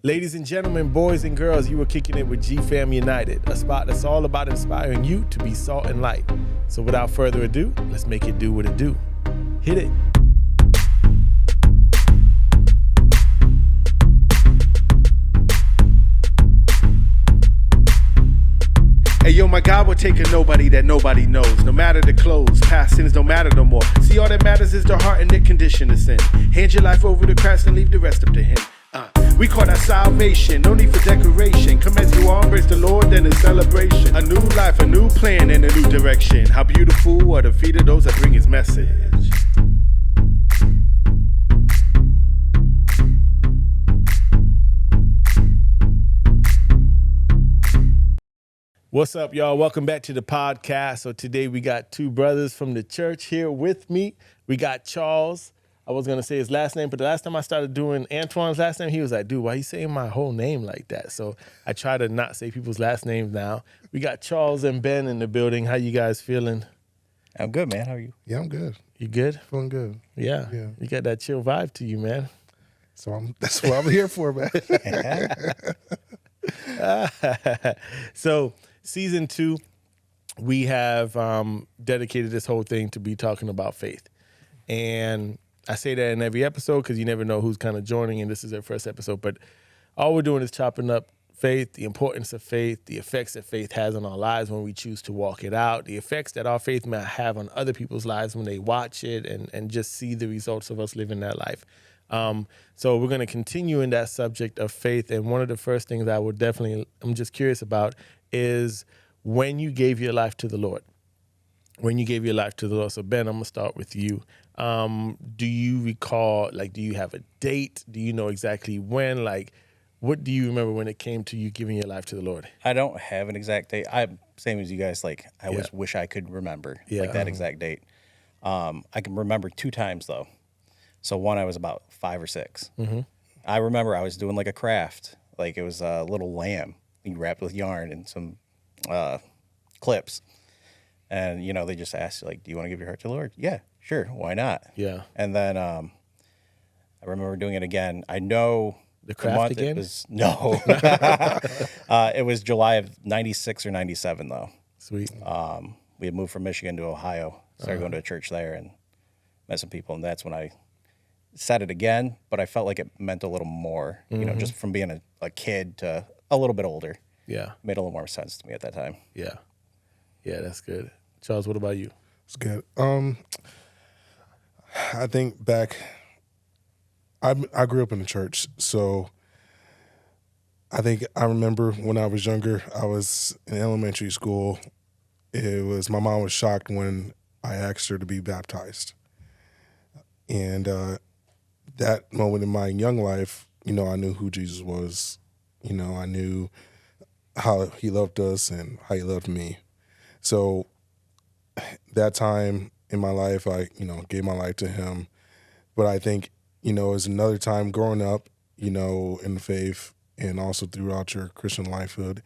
Ladies and gentlemen, boys and girls, you are kicking it with GFAMunited, a spot that's all about inspiring you to be salt and light. So without further ado, let's make it do what it do. Hit it. Hey yo, my God will take a nobody that nobody knows. No matter the clothes, past sins don't matter no more. See, all that matters is the heart and the condition of sin. Hand your life over to Christ and leave the rest up to Him. We call that salvation, no need for decoration. Come as you are, embrace the Lord, then it's celebration. A new life, a new plan, and a new direction. How beautiful are the feet of those that bring His message. What's up, y'all? Welcome back to the podcast. So today we got two brothers from the church here with me. We got Charles. I was going to say his last name, but the last time I started doing Antoine's last name, he was like, dude, why are you saying my whole name like that? So I try to not say people's last names now. We got Charles and Ben in the building. How you guys feeling? I'm good, man. How are you? Yeah, I'm good. You good? Feeling good. Yeah. You got that chill vibe to you, man. So that's what I'm here for, man. So season 2, we have dedicated this whole thing to be talking about faith. And I say that in every episode because you never know who's kind of joining, and this is their first episode. But all we're doing is chopping up faith, the importance of faith, the effects that faith has on our lives when we choose to walk it out, the effects that our faith may have on other people's lives when they watch it and just see the results of us living that life. So we're going to continue in that subject of faith. And one of the first things I'm just curious about is when you gave your life to the Lord. When you gave your life to the Lord. So Ben, I'm going to start with you. Do you recall, do you have a date? Do you know exactly when? What do you remember when it came to you giving your life to the Lord? I don't have an exact date. I'm same as you guys. I always wish I could remember that exact date. I can remember 2 times though. So one, I was about 5 or 6. Mm-hmm. I remember I was doing a craft. It was a little lamb you wrapped with yarn and some clips. And, they just asked you, do you want to give your heart to the Lord? Yeah, sure. Why not? Yeah. And then I remember doing it again. I know the craft again? No. It was July of 96 or 97, though. Sweet. We had moved from Michigan to Ohio, started going to a church there and met some people. And that's when I said it again, but I felt like it meant a little more, just from being a kid to a little bit older. Yeah. Made a little more sense to me at that time. Yeah. Yeah, that's good. Charles, what about you? It's good. I think back, I grew up in the church, so I think I remember when I was younger, I was in elementary school. My mom was shocked when I asked her to be baptized. And that moment in my young life, I knew who Jesus was. I knew how He loved us and how He loved me. So that time in my life, I, gave my life to Him. But I think, as another time growing up, in the faith and also throughout your Christian lifehood,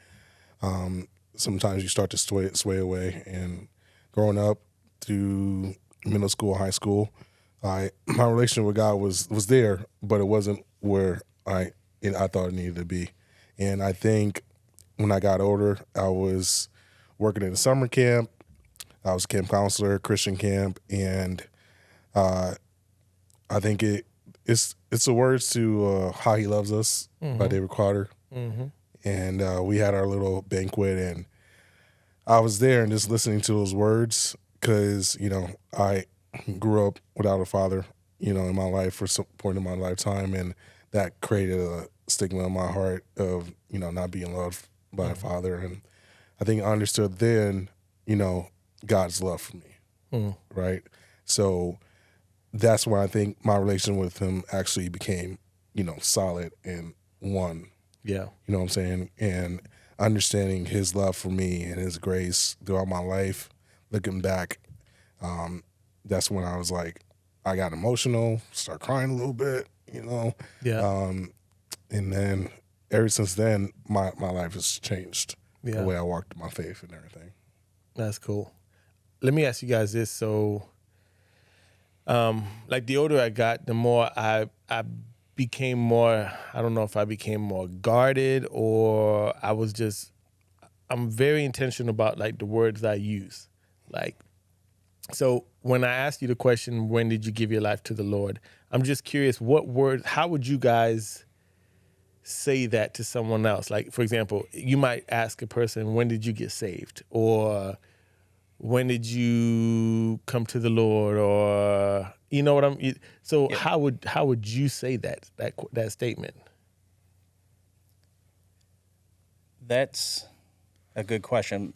sometimes you start to sway away. And growing up through middle school, high school, my relationship with God was there, but it wasn't where I thought it needed to be. And I think when I got older, I was working in a summer camp. I was a camp counselor, Christian camp, and I think it's the words to How He Loves Us by David Crowder. Mm-hmm. And we had our little banquet, and I was there and just listening to those words because, I grew up without a father, in my life for some point in my lifetime, and that created a stigma in my heart of, not being loved by a father. And I think I understood then, God's love for me, right? So that's when I think my relation with Him actually became, solid and one. Yeah. You know what I'm saying? And understanding His love for me and His grace throughout my life, looking back, that's when I was I got emotional, start crying a little bit, Yeah. And then ever since then, my life has changed. The way I walked my faith and everything. That's cool. Let me ask you guys this. So, the older I got, the more I became more, I don't know if I became more guarded or I'm very intentional about like the words I use. Like, so when I asked you the question, when did you give your life to the Lord? I'm just curious, how would you guys say that to someone else? Like, for example, you might ask a person, when did you get saved? Or when did you come to the Lord? Or, you know what so Yep. how would you say that statement? That's a good question,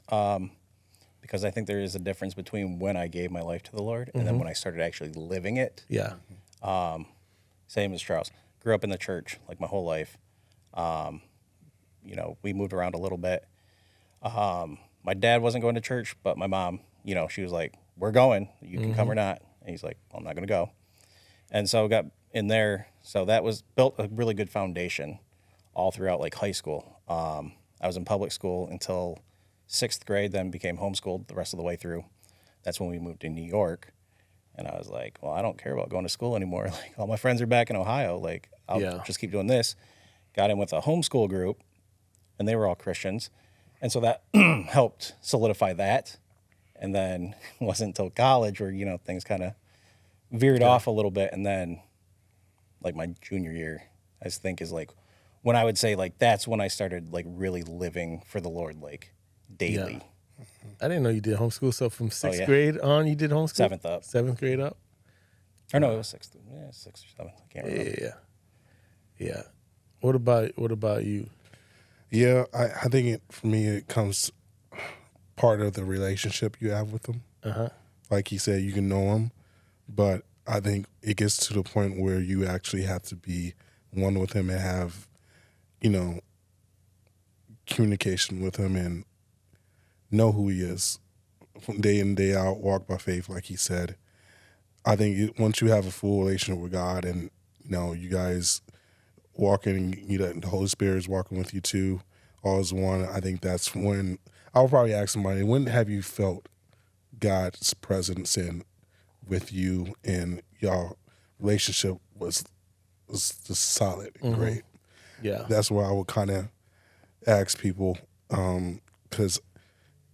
because I think there is a difference between when I gave my life to the Lord and then when I started actually living it. Yeah. Same as Charles. Grew up in the church like my whole life. You know, we moved around a little bit. My dad wasn't going to church, but my mom, you know, she was like, "We're going. You can come or not." And he's like, "Well, I'm not going to go." And so I got in there. So that was built a really good foundation all throughout like high school. I was in public school until 6th grade, then became homeschooled the rest of the way through. That's when we moved to New York. And I was like, well, I don't care about going to school anymore. Like, all my friends are back in Ohio. Like, I'll just keep doing this. Got in with a homeschool group, and they were all Christians. And so that helped solidify that. And then it wasn't until college where, you know, things kind of veered off a little bit. And then, like, my junior year, I think is, like, when I would say, like, that's when I started, like, really living for the Lord, like, daily. Yeah. I didn't know you did homeschool. So from 6th grade on, you did homeschool? 7th up. 7th grade up? Or no, it was 6th. Yeah, 6th or 7th. I can't remember. Yeah. What about you? Yeah, I think for me, it comes part of the relationship you have with them. Like he said, you can know them, but I think it gets to the point where you actually have to be one with him and have, you know, communication with him and know who he is from day in, day out, walk by faith, like he said. I think once you have a full relationship with God and, you know, you guys walking, you know, the Holy Spirit is walking with you too, all as one, I think that's when I'll probably ask somebody, when have you felt God's presence with you and y'all relationship was just solid and great? Yeah. That's where I would kind of ask people, because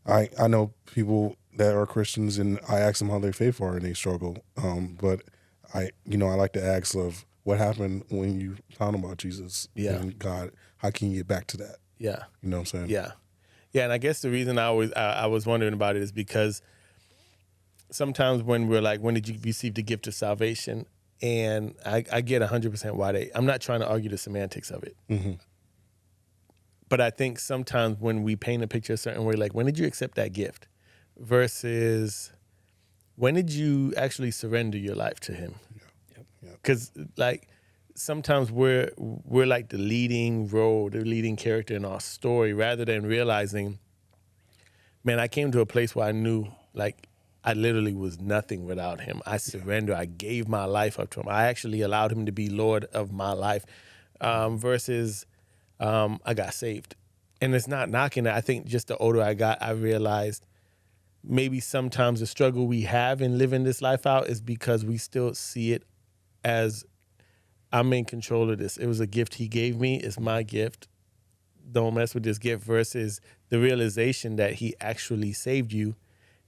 I know people that are Christians and I ask them how their faith are and they struggle. But I like to ask of what happened when you found about Jesus and God. How can you get back to that? Yeah. You know what I'm saying? Yeah. Yeah, and I guess the reason I was wondering about it is because sometimes when we're like, when did you receive the gift of salvation? And I get 100% why I'm not trying to argue the semantics of it. Mm-hmm. But I think sometimes when we paint a picture a certain way, like when did you accept that gift versus when did you actually surrender your life to him? Because like sometimes we're like the leading role, the leading character in our story rather than realizing, man, I came to a place where I knew like I literally was nothing without him. I surrendered. I gave my life up to him. I actually allowed him to be Lord of my life versus I got saved. And it's not knocking it. I think just the older I got, I realized maybe sometimes the struggle we have in living this life out is because we still see it as I'm in control of this. It was a gift he gave me. It's my gift. Don't mess with this gift versus the realization that he actually saved you.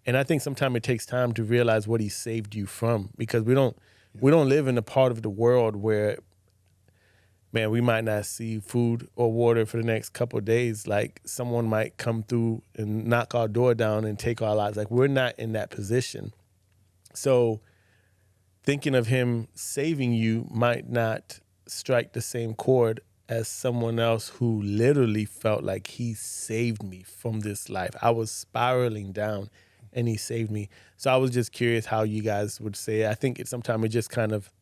And I think sometimes it takes time to realize what he saved you from because we don't live in a part of the world where, man, we might not see food or water for the next couple of days. Like someone might come through and knock our door down and take our lives. Like we're not in that position. So thinking of him saving you might not strike the same chord as someone else who literally felt like he saved me from this life. I was spiraling down and he saved me. So I was just curious how you guys would say it. I think sometimes it just kind of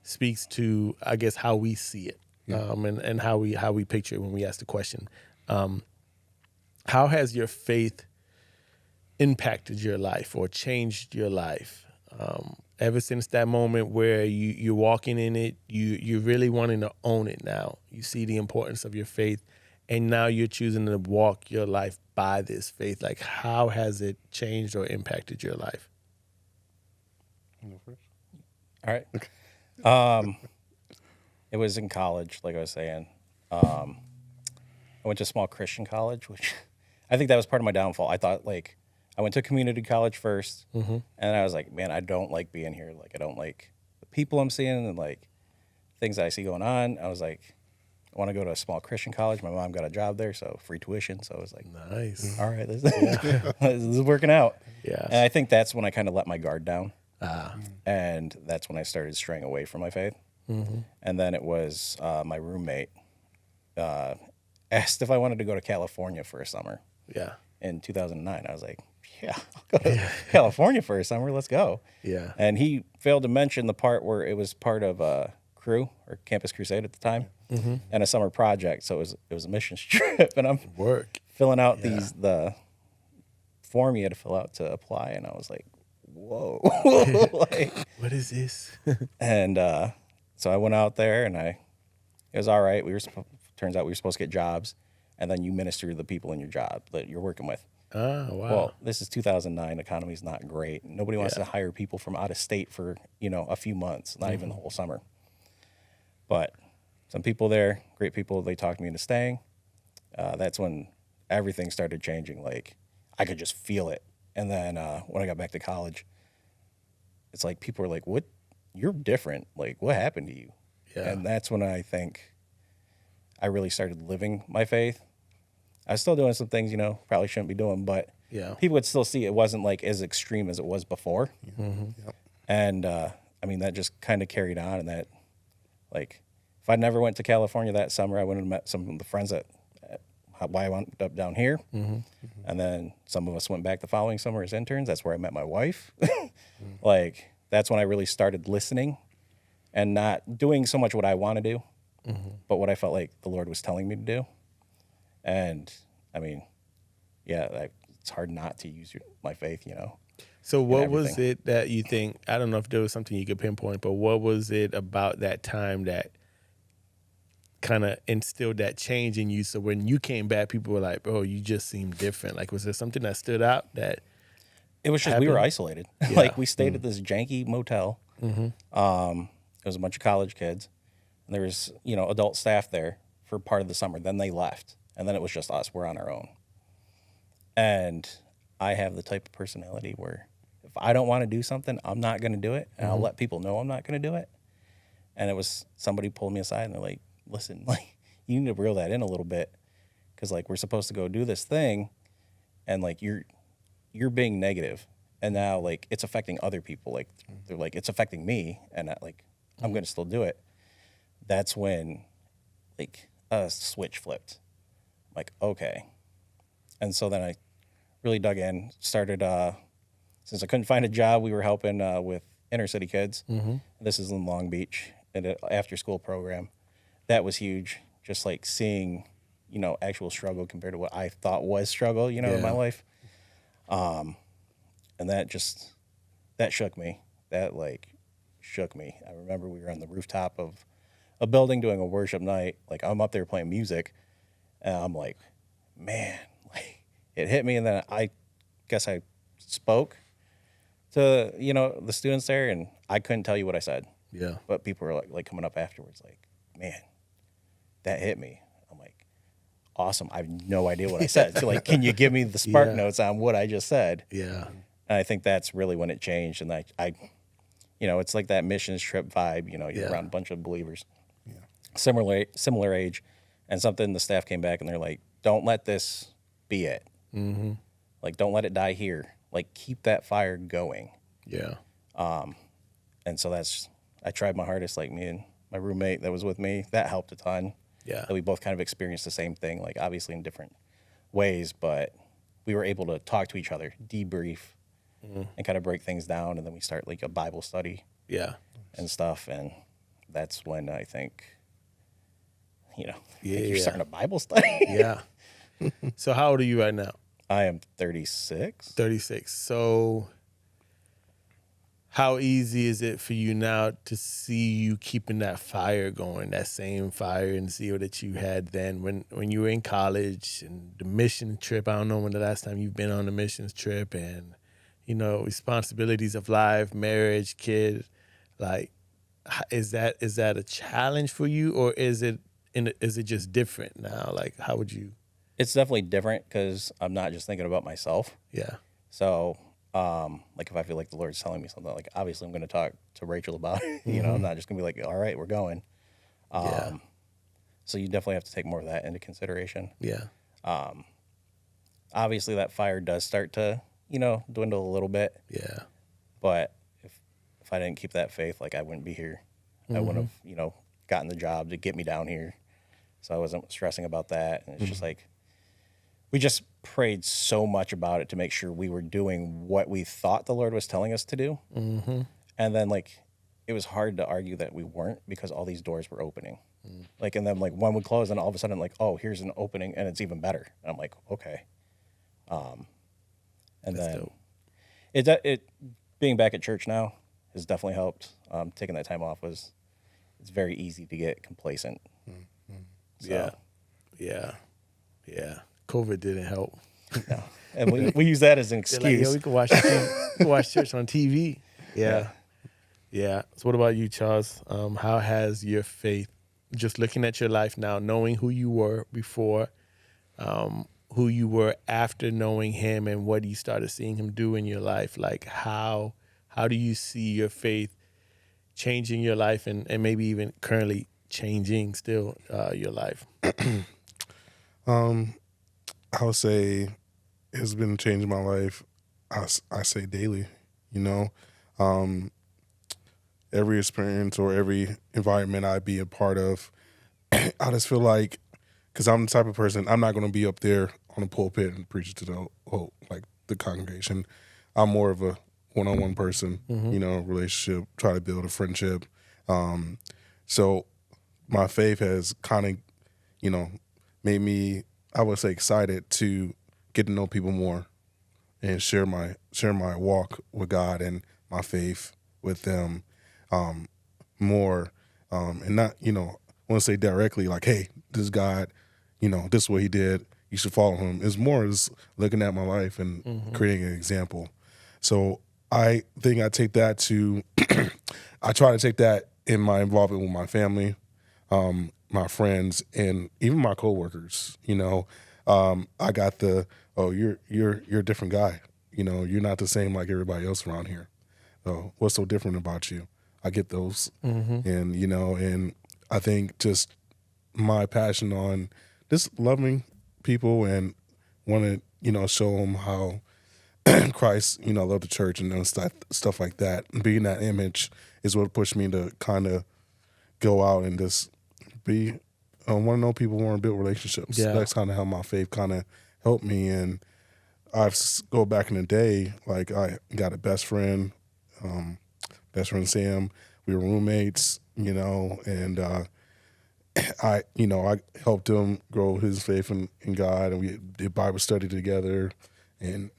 speaks to, I guess, how we see it and how we picture it when we ask the question. How has your faith impacted your life or changed your life? Ever since that moment where you're walking in it, you're really wanting to own it now. You see the importance of your faith, and now you're choosing to walk your life by this faith. Like, how has it changed or impacted your life? All right. It was in college, like I was saying. I went to a small Christian college, which I think that was part of my downfall. I thought, like, I went to community college first, and I was like, man, I don't like being here. Like, I don't like the people I'm seeing and, like, things that I see going on. I was like, I want to go to a small Christian college. My mom got a job there, so free tuition. So I was like, nice. All right, this is working out. Yeah. And I think that's when I kind of let my guard down. And that's when I started straying away from my faith. And then it was my roommate asked if I wanted to go to California for a summer. Yeah. In 2009, I was like, yeah, I'll go to California for a summer. Let's go. Yeah. And he failed to mention the part where it was part of a crew or Campus Crusade at the time and a summer project. So it was a missions trip, and I'm filling out the form you had to fill out to apply, and I was like, whoa, like, what is this? And so I went out there, and it was all right. Turns out we were supposed to get jobs, and then you minister to the people in your job that you're working with. Oh, wow. Well, this is 2009. Economy's not great. Nobody wants to hire people from out of state for, a few months, not even the whole summer. But some people there, great people, they talked me into staying. That's when everything started changing. Like, I could just feel it. And then when I got back to college, it's like people were like, what? You're different. Like, what happened to you? Yeah. And that's when I think I really started living my faith. I was still doing some things, probably shouldn't be doing, but people would still see it wasn't like as extreme as it was before. And that just kind of carried on. And that, like, if I never went to California that summer, I wouldn't have met some of the friends why I wound up down here. And then some of us went back the following summer as interns. That's where I met my wife. Like, that's when I really started listening and not doing so much what I want to do, but what I felt like the Lord was telling me to do. And it's hard not to use my faith, So what was it that you think, I don't know if there was something you could pinpoint, but what was it about that time that kind of instilled that change in you? So when you came back, people were like, bro, you just seem different. Like, was there something that stood out that it was just happened? We were isolated. Yeah. Like, we stayed at this janky motel. It was a bunch of college kids. And there was, adult staff there for part of the summer. Then they left. And then it was just us. We're on our own. And I have the type of personality where if I don't want to do something, I'm not going to do it. And I'll let people know I'm not going to do it. And it was somebody pulled me aside and they're like, listen, like, you need to reel that in a little bit. Because, like, we're supposed to go do this thing. And, like, you're being negative. And now, like, it's affecting other people. Like, they're like, it's affecting me. And, I'm going to still do it. That's when, like, a switch flipped. Like, okay. And so then I really dug in, started, since I couldn't find a job, we were helping with inner city kids. This is in Long Beach, at an after-school program. That was huge, just like seeing, actual struggle compared to what I thought was struggle, in my life. And that shook me. That, like, shook me. I remember we were on the rooftop of a building doing a worship night. Like, I'm up there playing music, and I'm like, man, like, it hit me. And then I guess I spoke to, the students there, and I couldn't tell you what I said. Yeah. But people were like coming up afterwards, like, man, that hit me. I'm like, awesome. I have no idea what I said. So, like, can you give me the spark notes on what I just said? Yeah. And I think that's really when it changed. And I it's like that missions trip vibe, you're around a bunch of believers. Similar age, and something the staff came back and they're like, don't let this be it. Like, don't let it die here. Like, keep that fire going. Yeah. And so I tried my hardest. Like, me and my roommate that was with me, that helped a ton. Yeah. That we both kind of experienced the same thing, like, obviously in different ways, but we were able to talk to each other, debrief, and kind of break things down. And then we start, like, a Bible study. Yeah. And stuff. And that's when I think, Yeah. you're starting a Bible study. Yeah. So how old are you right now? I am 36. 36. So how easy is it for you now to see you keeping that fire going, that same fire and zeal that you had then when you were in college and the mission trip? I don't know when the last time you've been on a missions trip, and, responsibilities of life, marriage, kid. Like, is that a challenge for you, or is it just different now? Like, how would you? It's definitely different because I'm not just thinking about myself. Yeah. So, like if I feel like the Lord's telling me something, like obviously I'm going to talk to Rachel about it. You know, I'm not just going to be like, all right, we're going. Yeah. So you definitely have to take more of that into consideration. Yeah. Obviously that fire does start to, dwindle a little bit. Yeah. But if I didn't keep that faith, like I wouldn't be here. I wouldn't have, gotten the job to get me down here. So I wasn't stressing about that. And it's just like, we just prayed so much about it to make sure we were doing what we thought the Lord was telling us to do. Mm-hmm. And then it was hard to argue that we weren't because all these doors were opening. And then one would close and all of a sudden oh, here's an opening and it's even better. And I'm like, okay. And That's then dope. it being back at church now has definitely helped. Taking that time off it's very easy to get complacent. So. Yeah. COVID didn't help. No. And we use that as an excuse. Like, we can watch church on TV. Yeah. So what about you, Charles? How has your faith, just looking at your life now, knowing who you were before, who you were after knowing him, and what you started seeing him do in your life, like how do you see your faith changing your life and maybe even currently changing still your life? I would say it's been changing my life. I say daily, every experience or every environment I be a part of, I just feel like, because I'm the type of person, I'm not going to be up there on the pulpit and preach to the congregation. I'm more of a one-on-one person, relationship, try to build a friendship. So my faith has kind of, made me, I would say, excited to get to know people more and share my walk with God and my faith with them more, and not, I want to say directly like, hey, this God, this is what he did, you should follow him. It's more as looking at my life and creating an example. So I think I take that to, I try to take that in my involvement with my family, my friends, and even my coworkers. I got you're a different guy. You're not the same like everybody else around here. So what's so different about you? I get those, and and I think just my passion on just loving people and want to show them how Christ loved the church and stuff like that. And being that image is what pushed me to kind of go out and just be. I want to know people, want to build relationships. Yeah. That's kind of how my faith kind of helped me. And I've go back in the day, like I got a best friend Sam. We were roommates, and I helped him grow his faith in God, and we did Bible study together. And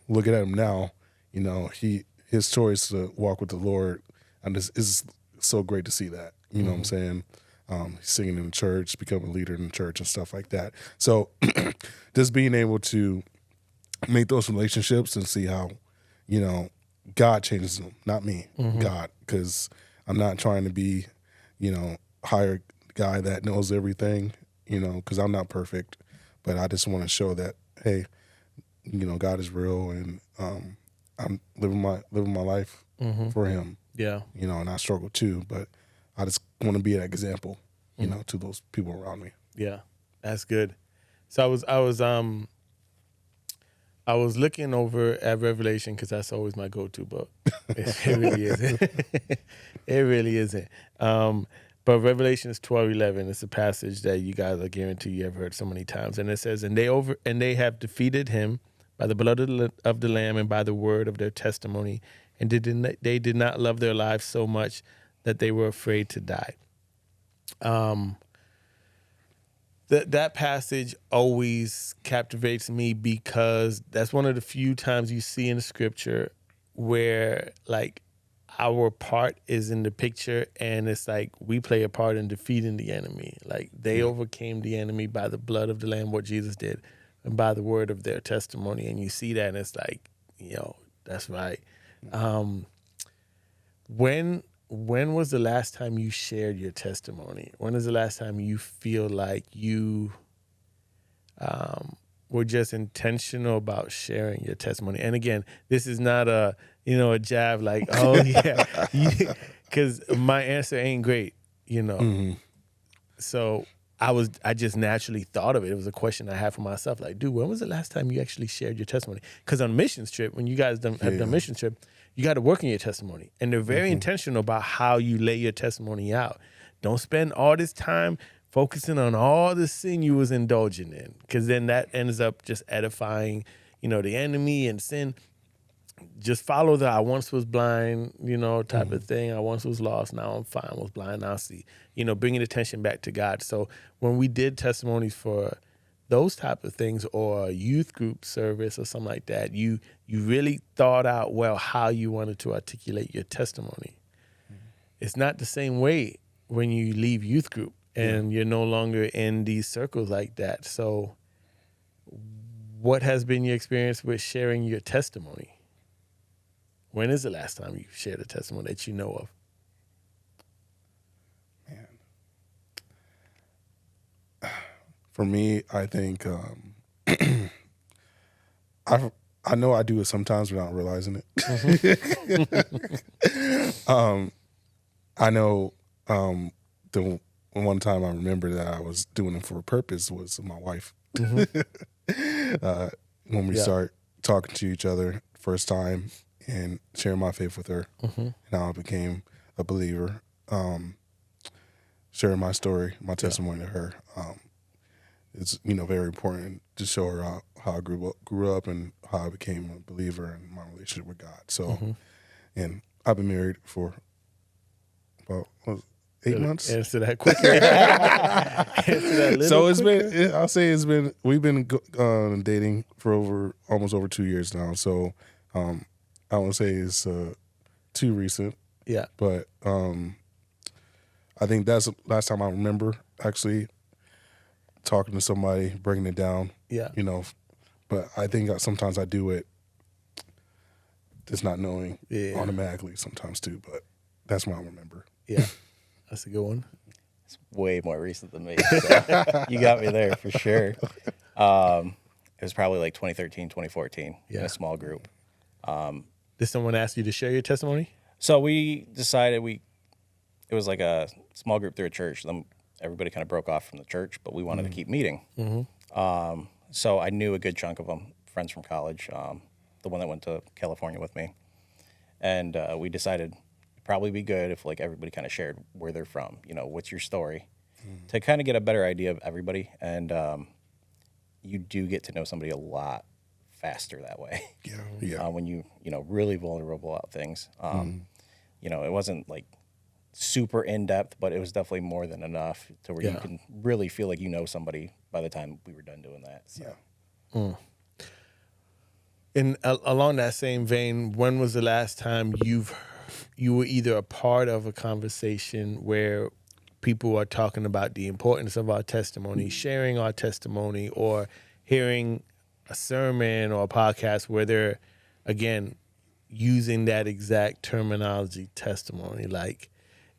looking at him now, his choice to walk with the Lord, and it's so great to see that. You know what I'm saying? He's singing in the church, become a leader in the church and stuff like that. So just being able to make those relationships and see how, God changes them, not me, God, because I'm not trying to be, hire a guy that knows everything, because I'm not perfect, but I just want to show that, hey, God is real, and I'm living my life for him. Yeah. And I struggle too, but I just want to be an example, to those people around me. Yeah, that's good. So I was looking over at Revelation because that's always my go-to book. It really isn't. It really isn't. But Revelation is 12:11. It's a passage that you guys, I guarantee you have heard so many times, and it says, "And they have defeated him by the blood of the Lamb and by the word of their testimony, and they did not love their lives so much that they were afraid to die." That passage always captivates me because that's one of the few times you see in the scripture where like our part is in the picture, and it's like we play a part in defeating the enemy. Like they overcame the enemy by the blood of the Lamb, what Jesus did, and by the word of their testimony. And you see that, and it's like, that's right. When when was the last time you shared your testimony? When was the last time you feel like you were just intentional about sharing your testimony? And again, this is not a jab like, oh yeah, because my answer ain't great, So I just naturally thought of it. It was a question I had for myself, like, dude, when was the last time you actually shared your testimony? Because on missions trip, when you guys have done mission trip, you got to work in your testimony, and they're very intentional about how you lay your testimony out. Don't spend all this time focusing on all the sin you was indulging in, because then that ends up just edifying, the enemy and sin. Just follow the I once was blind, type of thing. I once was lost, now I'm fine. Was blind, now I see. Bringing attention back to God. So when we did testimonies for those type of things, or a youth group service or something like that, you really thought out well how you wanted to articulate your testimony. It's not the same way when you leave youth group and you're no longer in these circles like that. So what has been your experience with sharing your testimony? When is the last time you shared a testimony that you know of? Man. For me, I think I know I do it sometimes without realizing it. I know the one time I remember that I was doing it for a purpose was my wife. When we start talking to each other first time and sharing my faith with her, and how I became a believer, sharing my story, my testimony to her. It's very important to show her how I grew up and how I became a believer in my relationship with God. So, and I've been married for about 8 months. Answer that quickly. So it's been. I'll say it's been. We've been dating for almost over 2 years now. So I won't say it's too recent. Yeah. But I think that's the last time I remember actually talking to somebody, breaking it down. Yeah. But I think sometimes I do it just not knowing automatically sometimes too. But that's what I remember. Yeah. That's a good one. It's way more recent than me. So you got me there for sure. It was probably like 2013, 2014 in a small group. Did someone ask you to share your testimony? So we decided it was like a small group through a church. Then everybody kind of broke off from the church, but we wanted to keep meeting. So I knew a good chunk of them, friends from college, the one that went to California with me. And we decided it'd probably be good if like everybody kind of shared where they're from, what's your story, to kind of get a better idea of everybody. And you do get to know somebody a lot faster that way. Yeah. When you really vulnerable about things. It wasn't like super in depth, but it was definitely more than enough to where you can really feel like you know somebody by the time we were done doing that. So. And along that same vein, when was the last time you were either a part of a conversation where people are talking about the importance of our testimony, sharing our testimony, or hearing a sermon or a podcast where they're, again, using that exact terminology, testimony? Like,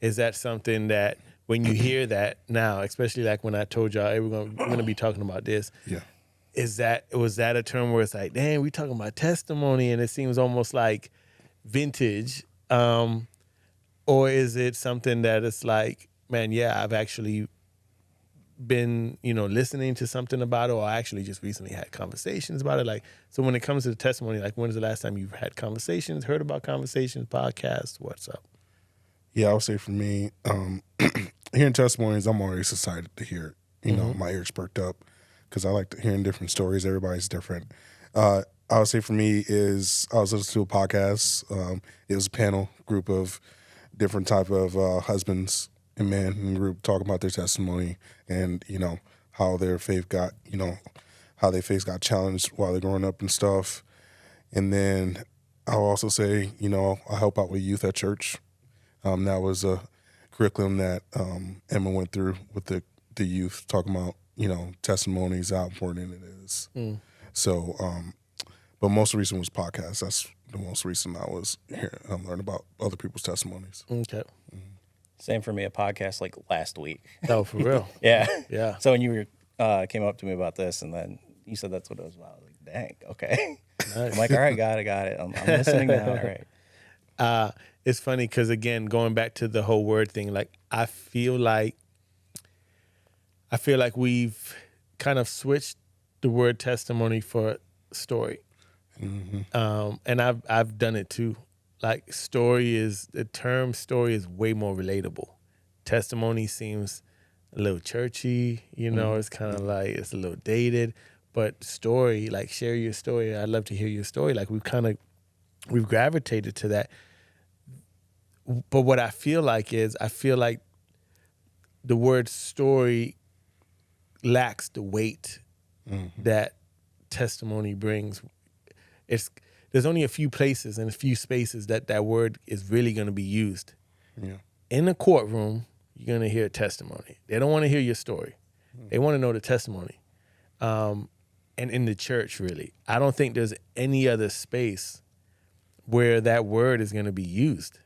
is that something that when you hear that now, especially like when I told y'all, hey, we're gonna be talking about this, was that a term where it's like, dang, we talking about testimony and it seems almost like vintage, or is it something that it's like, man, yeah, I've actually been, listening to something about it, or I actually just recently had conversations about it? Like, so when it comes to the testimony, like, when is the last time you've had conversations, heard about conversations, podcasts, what's up? Yeah, I would say for me, hearing testimonies, I'm always excited to hear it. My ears perked up because I like hearing different stories. Everybody's different. I would say for me is I was listening to a podcast. It was a panel group of different type of husbands and men in the group talking about their testimony and, how their faith got, how their faith got challenged while they're growing up and stuff. And then I'll also say, I help out with youth at church. That was a curriculum that Emma went through with the youth, talking about, testimonies, how important it is. So, But most recent was podcasts. That's the most recent I was hearing. I'm learning about other people's testimonies. Okay. Same for me, a podcast like last week. Oh, for real? Yeah. Yeah. So when you were, came up to me about this, and then you said that's what it was about, I was like, dang, okay. Nice. I'm like, all right, got it. I'm listening now. All right. It's funny because, again, going back to the whole word thing, like I feel like we've kind of switched the word testimony for story. Mm-hmm. And I've done it too. Like the term story is way more relatable. Testimony seems a little churchy, it's kind of like it's a little dated. But story, like share your story. I'd love to hear your story. Like we've gravitated to that. But what I feel like the word story lacks the weight that testimony brings. There's only a few places and a few spaces that word is really going to be used. Yeah. In the courtroom, you're going to hear testimony. They don't want to hear your story. They want to know the testimony. And in the church, really, I don't think there's any other space where that word is going to be used.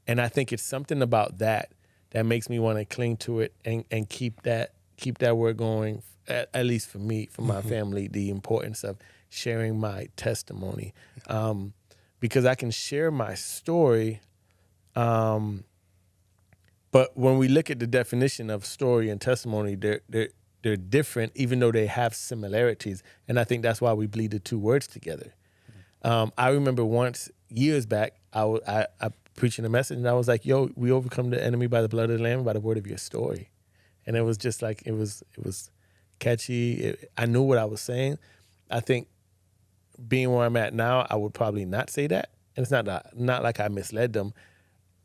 And I think it's something about that makes me want to cling to it and keep that word going, at least for me, for my family, the importance of sharing my testimony. Because I can share my story, but when we look at the definition of story and testimony, they're different, even though they have similarities. And I think that's why we bleed the two words together. I remember once, years back, I preaching a message, and I was like, yo, we overcome the enemy by the blood of the Lamb, by the word of your story. And it was just like, it was catchy. I knew what I was saying. I think being where I'm at now, I would probably not say that. And it's not like I misled them.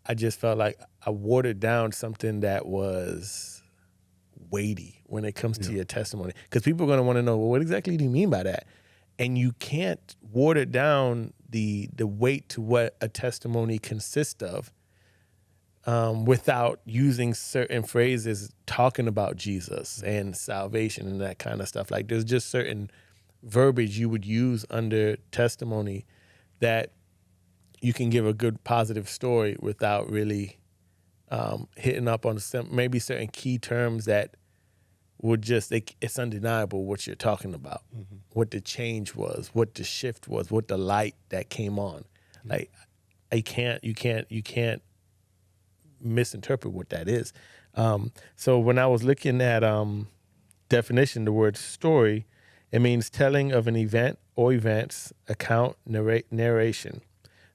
I just felt like I watered down something that was weighty when it comes to your testimony. Because people are going to want to know, well, what exactly do you mean by that? And you can't water down the weight to what a testimony consists of without using certain phrases talking about Jesus and salvation and that kind of stuff. Like there's just certain verbiage you would use under testimony that you can give a good positive story without really hitting up on maybe certain key terms that would just, it's undeniable what you're talking about, what the change was, what the shift was, what the light that came on. Like you can't misinterpret what that is. So when I was looking at definition, the word story, it means telling of an event or events, account, narration.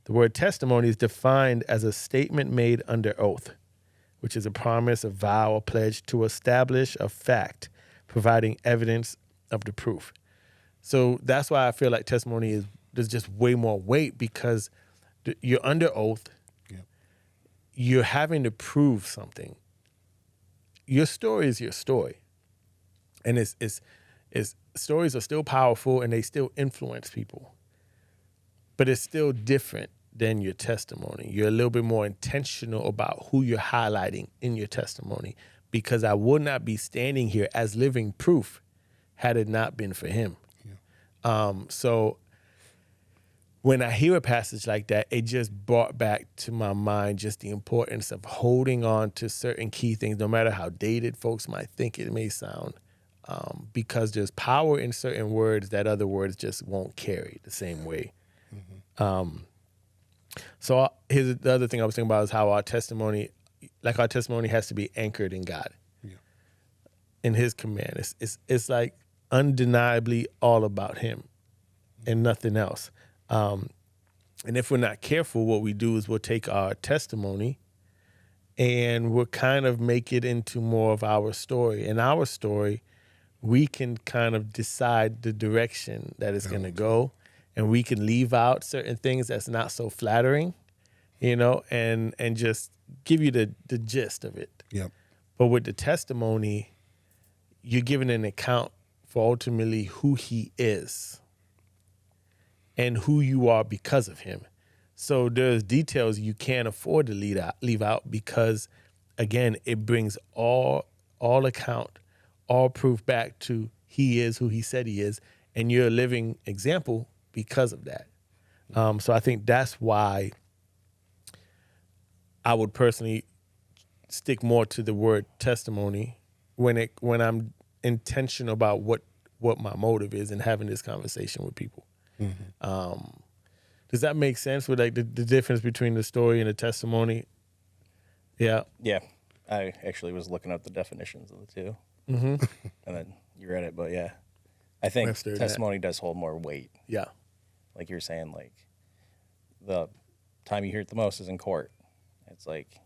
The word testimony is defined as a statement made under oath, which is a promise, a vow, a pledge to establish a fact, providing evidence of the proof. So that's why I feel like testimony there's just way more weight, because you're under oath. Yep. You're having to prove something. Your story is your story. And it's stories are still powerful and they still influence people. But it's still different than your testimony. You're a little bit more intentional about who you're highlighting in your testimony, because I would not be standing here as living proof had it not been for him. Yeah. So when I hear a passage like that, it just brought back to my mind just the importance of holding on to certain key things, no matter how dated folks might think it may sound, because there's power in certain words that other words just won't carry the same way. Mm-hmm. So here's the other thing I was thinking about is how our testimony has to be anchored in God, in his command. It's like undeniably all about him and nothing else. And if we're not careful, what we do is we'll take our testimony and we'll kind of make it into more of our story. In our story, we can kind of decide the direction that it's going to go. And we can leave out certain things that's not so flattering, and just give you the gist of it. Yep. But with the testimony, you're giving an account for ultimately who he is and who you are because of him. So there's details you can't afford to leave out because, again, it brings all account, all proof back to he is who he said he is, and you're a living example because of that. So I think that's why I would personally stick more to the word testimony when I'm intentional about what my motive is in having this conversation with people. Does that make sense with like the difference between the story and the testimony? Yeah. Yeah. I actually was looking up the definitions of the two. And then you read it, but yeah. I think testimony does hold more weight. Yeah. Like you're saying, like the time you hear it the most is in court. It's like,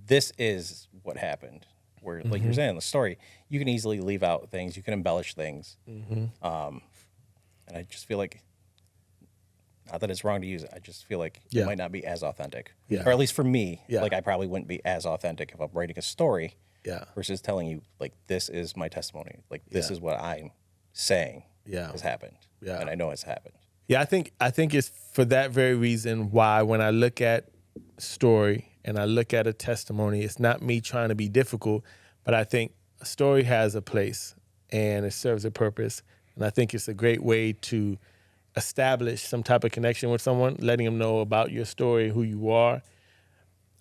this is what happened. Where, like you're saying, the story, you can easily leave out things, you can embellish things. And I just feel like, not that it's wrong to use it, I just feel like it might not be as authentic. Yeah. Or at least for me, Yeah. like I probably wouldn't be as authentic if I'm writing a story Yeah. versus telling you, like, this is my testimony. Like, this is what I'm saying has happened. Yeah. And I know it's happened. Yeah, I think it's for that very reason why when I look at story and I look at a testimony, it's not me trying to be difficult, but I think a story has a place and it serves a purpose. And I think it's a great way to establish some type of connection with someone, letting them know about your story, who you are.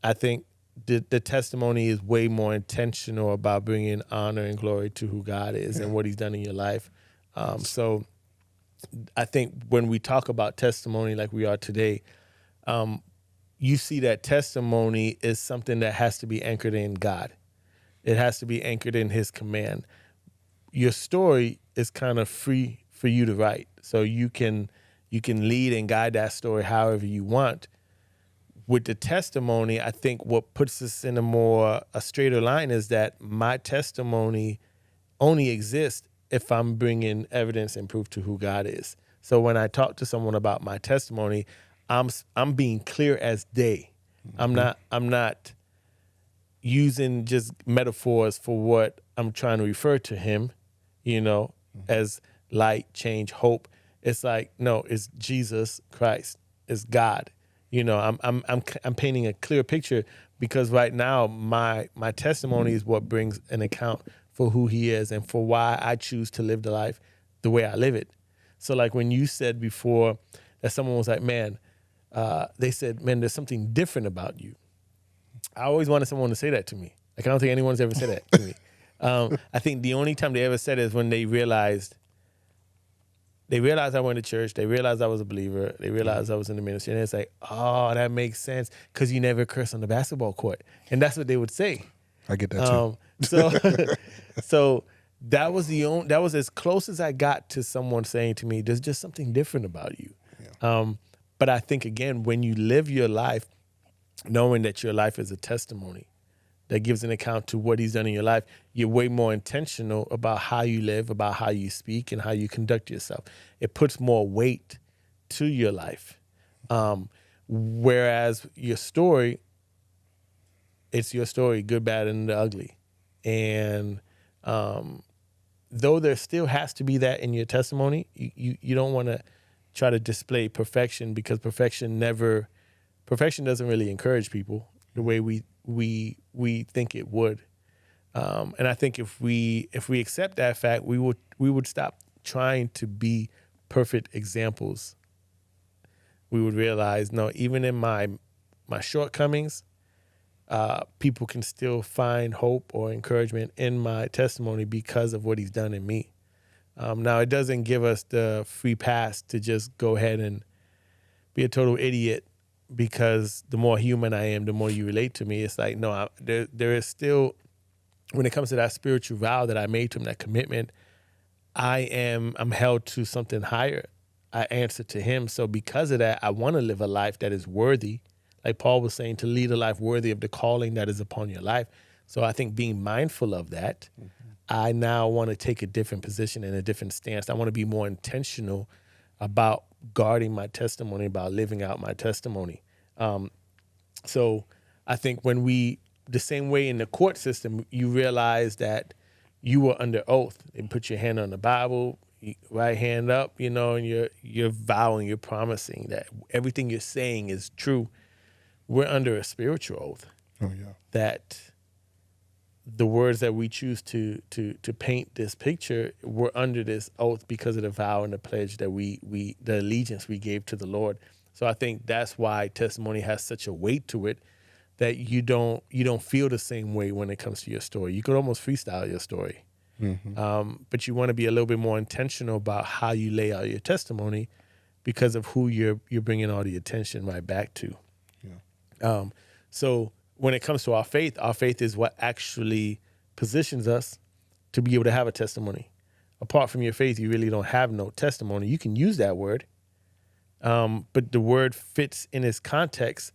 I think the testimony is way more intentional about bringing honor and glory to who God is and what he's done in your life. So I think when we talk about testimony like we are today, you see that testimony is something that has to be anchored in God. It has to be anchored in his command. Your story is kind of free for you to write. So you can lead and guide that story however you want. With the testimony, I think what puts us in a straighter line is that my testimony only exists if I'm bringing evidence and proof to who God is. So when I talk to someone about my testimony, I'm being clear as day. I'm not using just metaphors for what I'm trying to refer to him, as light, change, hope. It's like, no, it's Jesus Christ. It's God. I'm painting a clear picture because right now my testimony is what brings an account for who he is and for why I choose to live the life the way I live it. So like when you said before that someone was like, man, they said, man, there's something different about you. I always wanted someone to say that to me. Like, I don't think anyone's ever said that to me. I think the only time they ever said it is when they realized I went to church. They realized I was a believer. They realized I was in the ministry. And it's like, oh, that makes sense because you never curse on the basketball court. And that's what they would say. I get that too. So that was as close as I got to someone saying to me, there's just something different about you. Yeah. But I think, again, when you live your life, knowing that your life is a testimony that gives an account to what he's done in your life, you're way more intentional about how you live, about how you speak, and how you conduct yourself. It puts more weight to your life. Whereas your story, it's your story, good, bad, and the ugly. And though there still has to be that in your testimony, you don't want to try to display perfection because perfection doesn't really encourage people the way we think it would. And I think if we accept that fact, we would stop trying to be perfect examples. We would realize, no, even in my shortcomings, people can still find hope or encouragement in my testimony because of what he's done in me. Now, it doesn't give us the free pass to just go ahead and be a total idiot because the more human I am, the more you relate to me. It's like, no, there is still, when it comes to that spiritual vow that I made to him, that commitment, I'm held to something higher. I answer to him. So because of that, I want to live a life that is worthy. Like Paul was saying, to lead a life worthy of the calling that is upon your life. So I think being mindful of that, I now want to take a different position and a different stance. I want to be more intentional about guarding my testimony, about living out my testimony. So I think the same way in the court system, you realize that you were under oath and put your hand on the Bible, right hand up, and you're vowing, you're promising that everything you're saying is true. We're under a spiritual oath. Oh, yeah. That the words that we choose to paint this picture, we're under this oath because of the vow and the pledge that the allegiance we gave to the Lord. So I think that's why testimony has such a weight to it, that you don't feel the same way when it comes to your story. You could almost freestyle your story, but you want to be a little bit more intentional about how you lay out your testimony because of who you're bringing all the attention right back to. Yeah. So when it comes to our faith is what actually positions us to be able to have a testimony. Apart from your faith, you really don't have no testimony. You can use that word, but the word fits in its context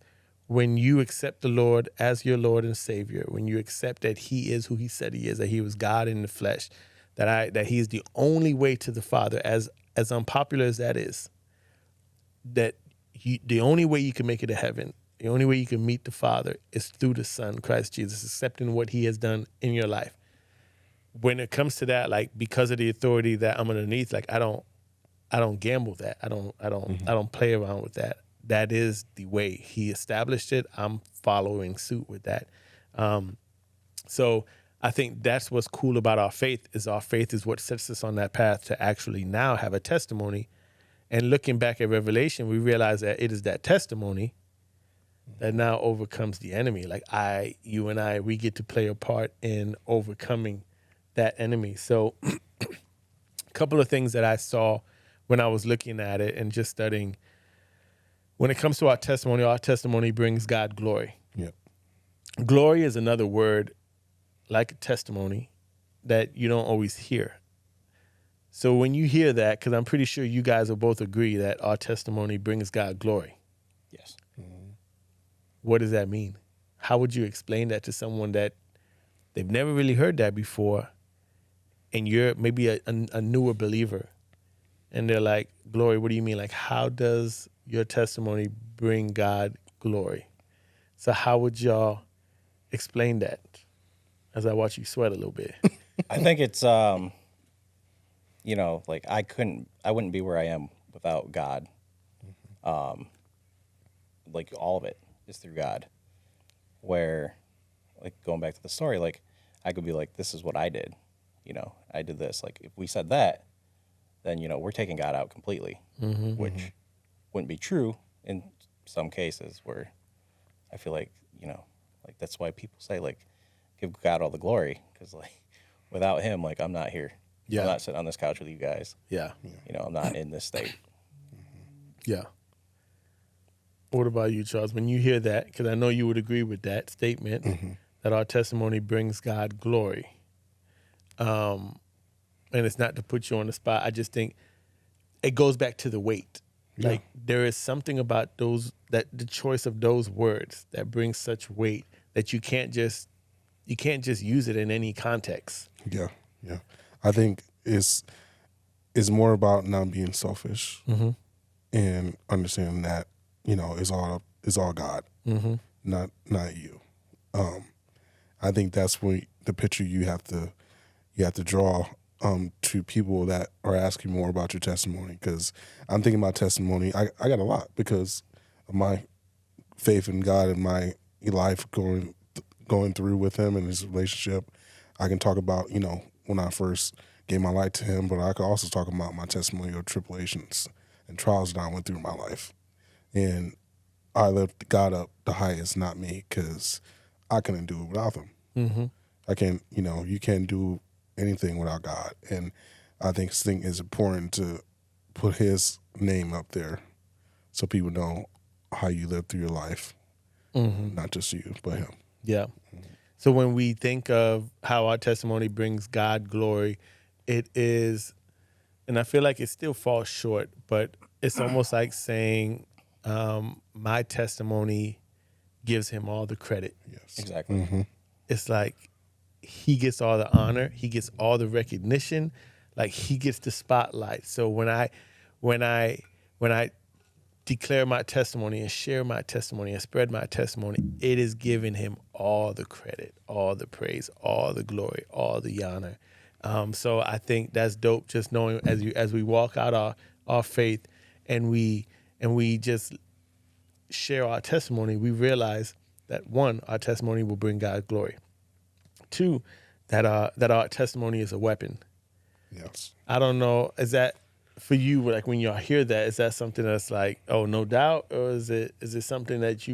when you accept the Lord as your Lord and Savior, when you accept that he is who he said he is, that he was God in the flesh, that he is the only way to the Father, as unpopular as that is, that the only way you can make it to heaven, the only way you can meet the Father is through the Son, Christ Jesus, accepting what he has done in your life. When it comes to that, like, because of the authority that I'm underneath, like, I don't gamble that. I don't play around with that. That is the way he established it. I'm following suit with that. So I think that's what's cool about our faith is what sets us on that path to actually now have a testimony. And looking back at Revelation, we realize that it is that testimony that now overcomes the enemy. Like you and I, we get to play a part in overcoming that enemy. So a couple of things that I saw when I was looking at it and just studying, when it comes to our testimony brings God glory. Yep. Glory is another word like a testimony that you don't always hear. So when you hear that, because I'm pretty sure you guys will both agree that our testimony brings God glory. Yes. What does that mean? How would you explain that to someone that they've never really heard that before, and you're maybe a newer believer, and they're like, glory, what do you mean? Like, how does your testimony bring God glory? So how would y'all explain that as I watch you sweat a little bit? I think it's, like I wouldn't be where I am without God. Like all of it is through God. Where, like, going back to the story, like, I could be like, this is what I did. I did this. Like, if we said that, then, we're taking God out completely, which wouldn't be true in some cases where I feel like, like, that's why people say, like, give God all the glory. Because, like, without him, like, I'm not here. Yeah. I'm not sitting on this couch with you guys. Yeah. I'm not in this state. Yeah. What about you, Charles? When you hear that, because I know you would agree with that statement, that our testimony brings God glory. And it's not to put you on the spot. I just think it goes back to the weight. Yeah. Like, there is something about the choice of those words that brings such weight that you can't just use it in any context. Yeah. Yeah. I think it's more about not being selfish and understanding that, it's all God, not you. I think that's when the picture you have to draw to people that are asking more about your testimony. Because I'm thinking about testimony. I got a lot because of my faith in God and my life going through with him and his relationship. I can talk about, when I first gave my life to him, but I could also talk about my testimony of tribulations and trials that I went through in my life. And I lifted God up the highest, not me, because I couldn't do it without him. I can't, you can't do anything without God. And I think it's important to put his name up there so people know how you live through your life, not just you, but him. Yeah. So when we think of how our testimony brings God glory, it is, and I feel like it still falls short, but it's almost like saying my testimony gives him all the credit. Yes. Exactly. It's like he gets all the honor, he gets all the recognition, like he gets the spotlight. So when I declare my testimony and share my testimony and spread my testimony, it is giving him all the credit, all the praise, all the glory, all the honor. So I think that's dope, just knowing as we walk out our faith and we just share our testimony, we realize that, one, our testimony will bring God glory. too, that our testimony is a weapon. Yes. I don't know, is that for you, like when y'all hear that, is that something that's like, oh, no doubt, or is it something that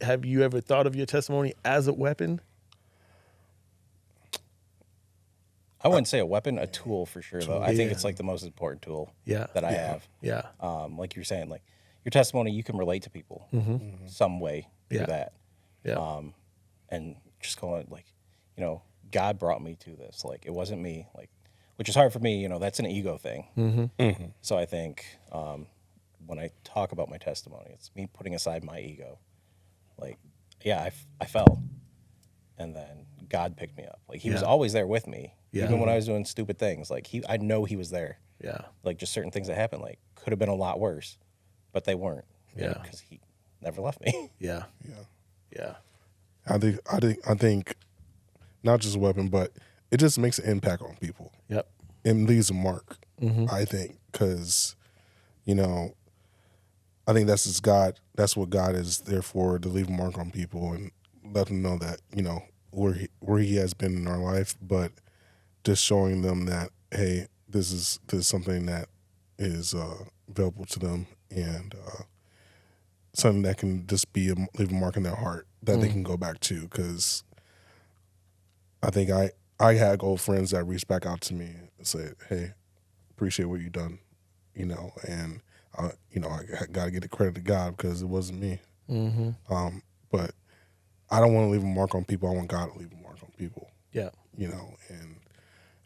have you ever thought of your testimony as a weapon? I wouldn't say a weapon, a tool for sure, though. I think Yeah. it's like the most important tool Yeah. that I have. Yeah. Like you're saying, like your testimony, you can relate to people some way through Yeah. that. Yeah. And just going like, God brought me to this. Like it wasn't me. Like, which is hard for me. That's an ego thing. So I think when I talk about my testimony, it's me putting aside my ego. Like, yeah, I fell, and then God picked me up. Like He was always there with me, even when I was doing stupid things. Like I know He was there. Yeah. Like just certain things that happened, like could have been a lot worse, but they weren't. Yeah. Because He never left me. Yeah. Yeah. Yeah. I think not just a weapon, but it just makes an impact on people. Yep. It leaves a mark. I think because, I think that's just God. That's what God is there for, to leave a mark on people and let them know that where He has been in our life, but just showing them that, hey, this is something that is available to them, and something that can just leave a mark in their heart that they can go back to. Because I think I had old friends that reached back out to me and said, hey, appreciate what you've done, and I got to get the credit to God because it wasn't me. But I don't want to leave a mark on people. I want God to leave a mark on people. Yeah. And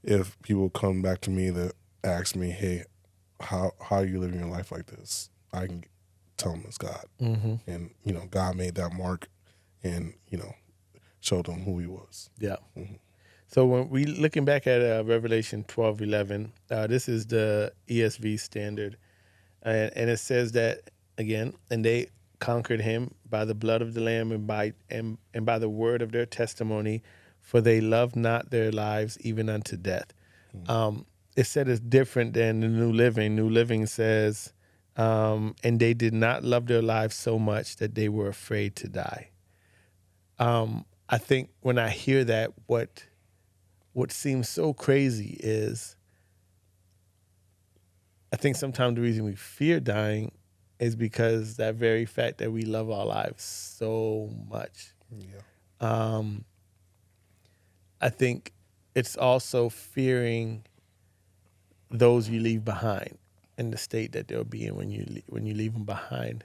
if people come back to me that ask me, hey, how are you living your life like this? I can tell them it's God. And, God made that mark and, showed them who He was. Yeah. So when we looking back at Revelation 12:11, this is the ESV standard, and it says that again, and they conquered Him by the blood of the Lamb and by the word of their testimony, for they loved not their lives even unto death. It said it's different than the New Living. New Living says, and they did not love their lives so much that they were afraid to die. I think when I hear that, what seems so crazy is I think sometimes the reason we fear dying is because that very fact that we love our lives so much. Yeah. I think it's also fearing those you leave behind and the state that they'll be in when you leave them behind.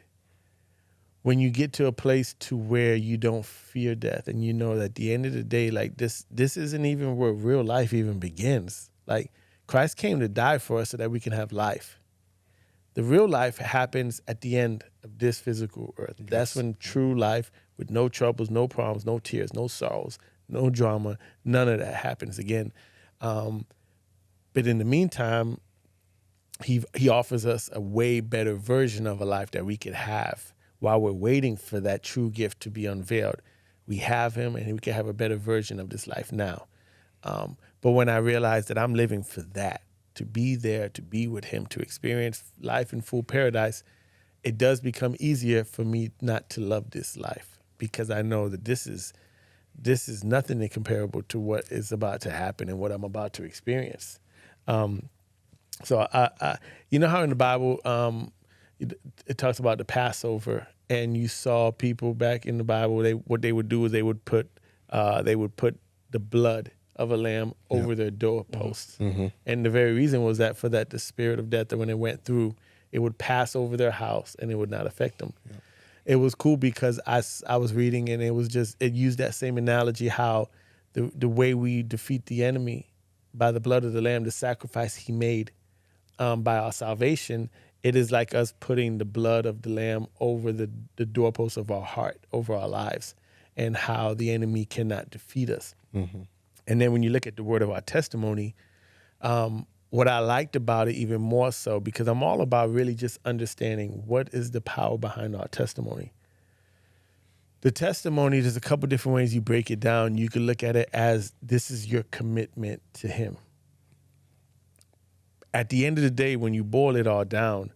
When you get to a place to where you don't fear death and you know that at the end of the day, like this isn't even where real life even begins. Like Christ came to die for us so that we can have life. The real life happens at the end of this physical earth. Yes. That's when true life with no troubles, no problems, no tears, no sorrows, no drama, none of that happens again. But in the meantime, he offers us a way better version of a life that we could have while we're waiting for that true gift to be unveiled. We have Him and we can have a better version of this life now. But when I realize that I'm living for that, to be there, to be with Him, to experience life in full paradise, it does become easier for me not to love this life because I know that this is nothing comparable to what is about to happen and what I'm about to experience. So I you know how in the Bible it talks about the Passover, and you saw people back in the Bible. What they would do is they would put the blood of a lamb over their doorposts, and the very reason was that for that the spirit of death, that when it went through, it would pass over their house and it would not affect them. Yeah. It was cool because I was reading and it used that same analogy how the way we defeat the enemy by the blood of the lamb, the sacrifice He made by our salvation. It is like us putting the blood of the lamb over the doorposts of our heart, over our lives, and how the enemy cannot defeat us. And then when you look at the word of our testimony, what I liked about it even more so, because I'm all about really just understanding what is the power behind our testimony. The testimony, there's a couple different ways you break it down. You can look at it as this is your commitment to Him. At the end of the day, when you boil it all down,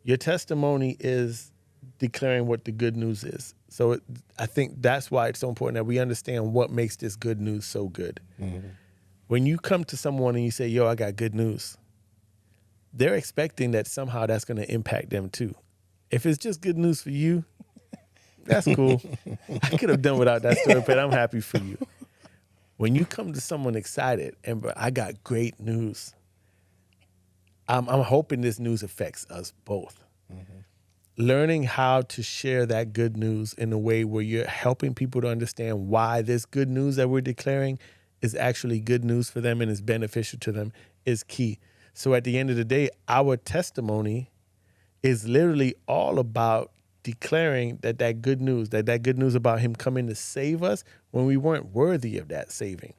your testimony is declaring what the good news is. So I think that's why it's so important that we understand what makes this good news so good. Mm-hmm. When you come to someone and you say, yo, I got good news, they're expecting that somehow that's going to impact them too. If it's just good news for you, that's cool. I could have done without that story, but I'm happy for you. When you come to someone excited and I got great news, I'm hoping this news affects us both. Mm-hmm. Learning how to share that good news in a way where you're helping people to understand why this good news that we're declaring is actually good news for them and is beneficial to them is key. So at the end of the day, our testimony is literally all about declaring that good news about him coming to save us when we weren't worthy of that saving.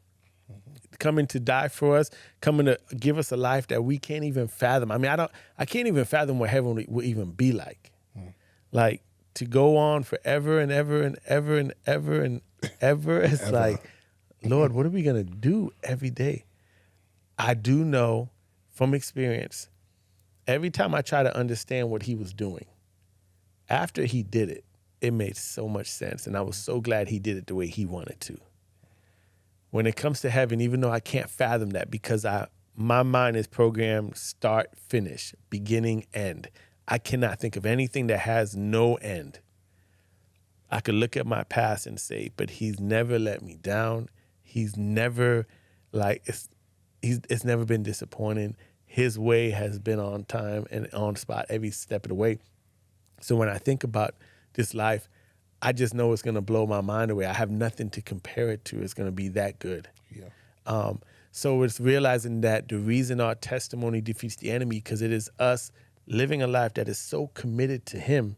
Mm-hmm. Coming to die for us, coming to give us a life that we can't even fathom. I mean, I can't even fathom what heaven will even be like. Mm. Like to go on forever and ever and ever and ever and ever. It's ever. Like, Lord, what are we going to do every day? I do know from experience, every time I try to understand what he was doing, after he did it, it made so much sense. And I was so glad he did it the way he wanted to. When it comes to heaven, even though I can't fathom that because my mind is programmed start, finish, beginning, end. I cannot think of anything that has no end. I could look at my past and say, but he's never let me down. He's never it's never been disappointing. His way has been on time and on spot every step of the way. So when I think about this life, I just know it's going to blow my mind away. I have nothing to compare it to. It's going to be that good. Yeah. So it's realizing that the reason our testimony defeats the enemy, because it is us living a life that is so committed to him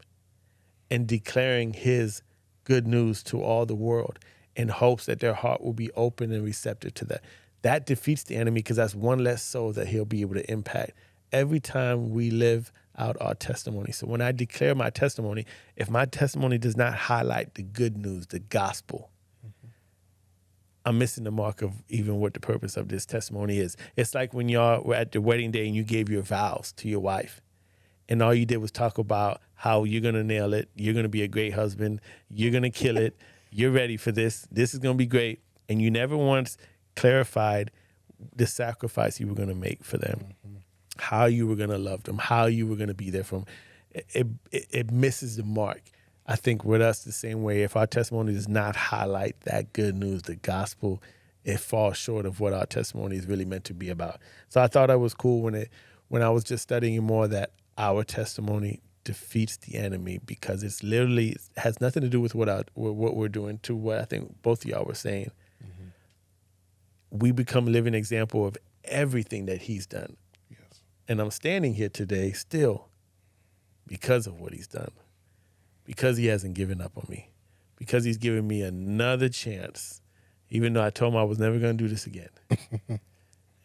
and declaring his good news to all the world in hopes that their heart will be open and receptive to that. That defeats the enemy because that's one less soul that he'll be able to impact every time we live out our testimony. So when I declare my testimony, if my testimony does not highlight the good news, the gospel, mm-hmm. I'm missing the mark of even what the purpose of this testimony is. It's like when y'all were at the wedding day and you gave your vows to your wife and all you did was talk about how you're going to nail it, you're going to be a great husband, you're going to kill it, you're ready for this is going to be great, and you never once clarified the sacrifice you were going to make for them. Mm-hmm. How you were going to love them, how you were going to be there for them. It misses the mark. I think with us the same way, if our testimony does not highlight that good news, the gospel, it falls short of what our testimony is really meant to be about. So I thought that was cool when I was just studying more that our testimony defeats the enemy because it's literally has nothing to do with what we're doing to what I think both of y'all were saying. Mm-hmm. We become a living example of everything that he's done. And I'm standing here today still because of what he's done, because he hasn't given up on me, because he's given me another chance, even though I told him I was never going to do this again.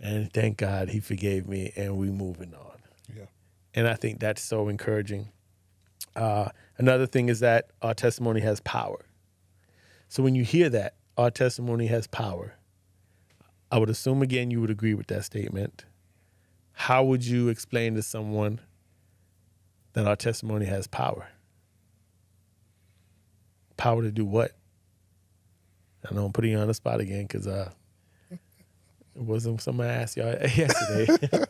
And thank God he forgave me and we moving on. Yeah. And I think that's so encouraging. Another thing is that our testimony has power. So when you hear that, our testimony has power, I would assume, again, you would agree with that statement. How would you explain to someone that our testimony has power? Power to do what? I know I'm putting you on the spot again because it wasn't something I asked y'all yesterday.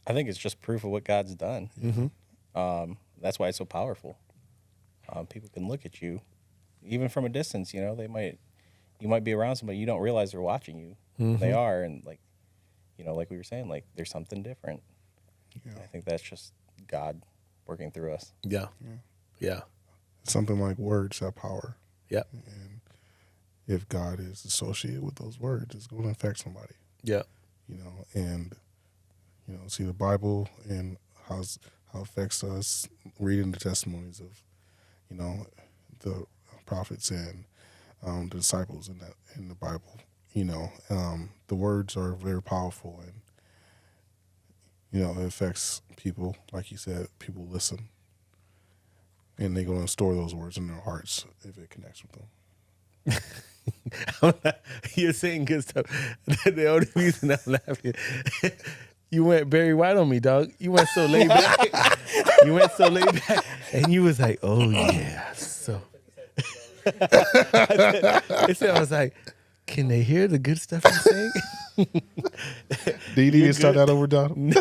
I think it's just proof of what God's done. Mm-hmm. That's why it's so powerful. People can look at you, even from a distance. You know, you might be around somebody, you don't realize they're watching you. Mm-hmm. They are, and like we were saying, like there's something different. Yeah. I think that's just God working through us. Yeah. Yeah. Something like words have power. Yeah. And if God is associated with those words, it's going to affect somebody. Yeah. And see the Bible and how it affects us, reading the testimonies of, the prophets and the disciples in the Bible. The words are very powerful, and it affects people. Like you said, people listen, and they're going to store those words in their hearts if it connects with them. You're saying good stuff. The only reason I'm laughing, you went Barry White on me, dog. You went so laid back. And you was like, oh, yeah. So I was like, can they hear the good stuff I'm saying? Do you need to start that over, Don?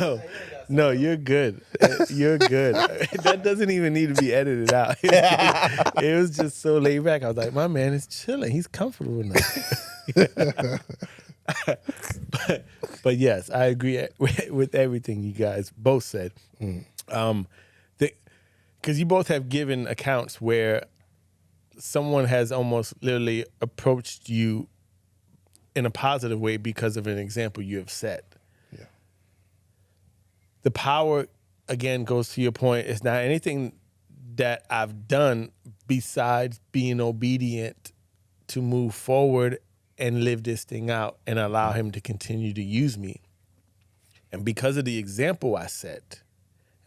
No, you're good. You're good. That doesn't even need to be edited out. It was just so laid back. I was like, my man is chilling. He's comfortable now. But yes, I agree with everything you guys both said. Because you both have given accounts where someone has almost literally approached you in a positive way because of an example you have set. Yeah. The power, again, goes to your point. It's not anything that I've done besides being obedient to move forward and live this thing out and allow him to continue to use me. And because of the example I set,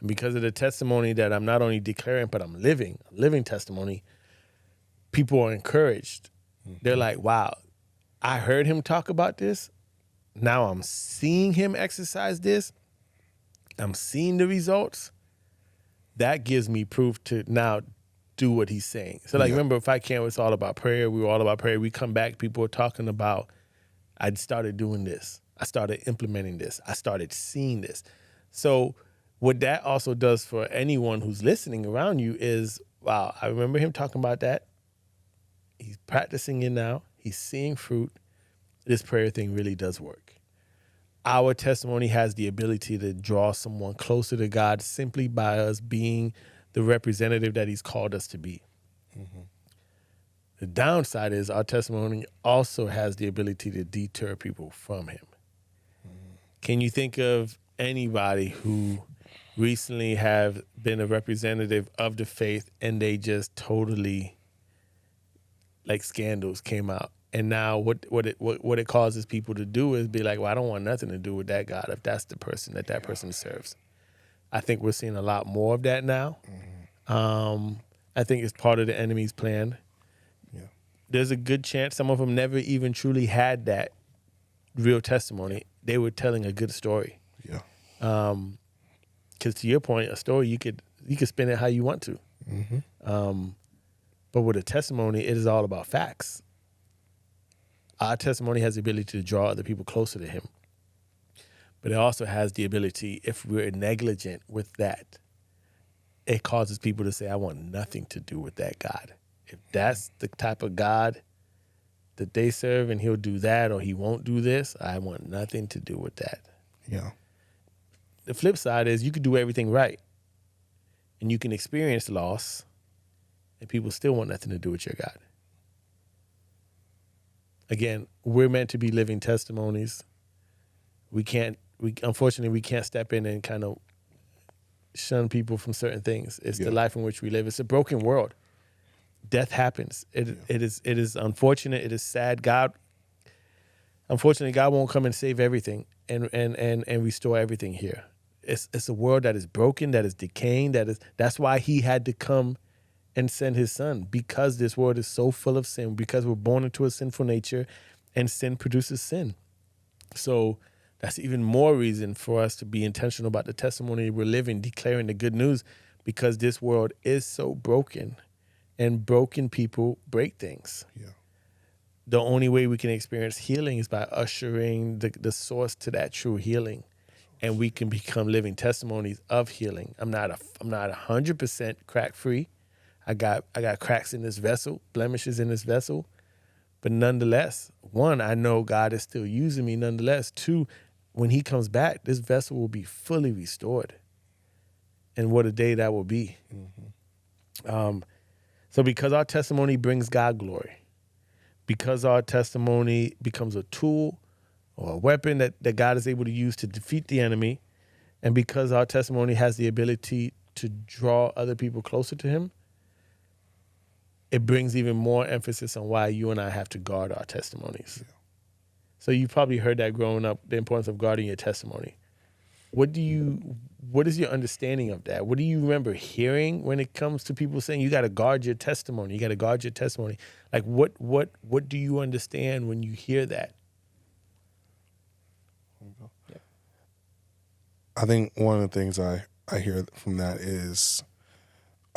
and because of the testimony that I'm not only declaring, but I'm living, a living testimony, people are encouraged. They're like, wow, I heard him talk about this. Now I'm seeing him exercise this. I'm seeing the results. That gives me proof to now do what he's saying. So like, remember, If I Can, it's all about prayer. We were all about prayer. We come back, people are talking about, I started doing this. I started implementing this. I started seeing this. So what that also does for anyone who's listening around you is, wow, I remember him talking about that. He's practicing it now. He's seeing fruit. This prayer thing really does work. Our testimony has the ability to draw someone closer to God simply by us being the representative that he's called us to be. Mm-hmm. The downside is our testimony also has the ability to deter people from him. Mm-hmm. Can you think of anybody who recently have been a representative of the faith and they just totally, like, scandals came out? And now what it causes people to do is be like, well, I don't want nothing to do with that God if that's the person that person serves. I think we're seeing a lot more of that now. Mm-hmm. I think it's part of the enemy's plan. Yeah. There's a good chance some of them never even truly had that real testimony. They were telling a good story. Yeah. Because to your point, a story, you could spin it how you want to. Mm-hmm. But with a testimony, it is all about facts. Our testimony has the ability to draw other people closer to him. But it also has the ability, if we're negligent with that, it causes people to say, I want nothing to do with that God. If that's the type of God that they serve and he'll do that or he won't do this, I want nothing to do with that. Yeah. The flip side is you could do everything right and you can experience loss and people still want nothing to do with your God. Again, we're meant to be living testimonies. Unfortunately, we can't step in and kind of shun people from certain things. It's the life in which we live. It's a broken world. Death happens. It is unfortunate. It is sad. Unfortunately, God won't come and save everything and restore everything here. It's a world that is broken, that is decaying. That's why he had to come and send his son, because this world is so full of sin, because we're born into a sinful nature and sin produces sin. So that's even more reason for us to be intentional about the testimony we're living, declaring the good news, because this world is so broken and broken people break things. Yeah. The only way we can experience healing is by ushering the source to that true healing. And we can become living testimonies of healing. I'm not 100% crack free. I got cracks in this vessel, blemishes in this vessel. But nonetheless, one, I know God is still using me nonetheless. Two, when he comes back, this vessel will be fully restored. And what a day that will be. Mm-hmm. So because our testimony brings God glory, because our testimony becomes a tool or a weapon that God is able to use to defeat the enemy, and because our testimony has the ability to draw other people closer to him, it brings even more emphasis on why you and I have to guard our testimonies. Yeah. So you probably heard that growing up, the importance of guarding your testimony. What is your understanding of that? What do you remember hearing when it comes to people saying you got to guard your testimony? You got to guard your testimony. Like what do you understand when you hear that? I think one of the things I hear from that is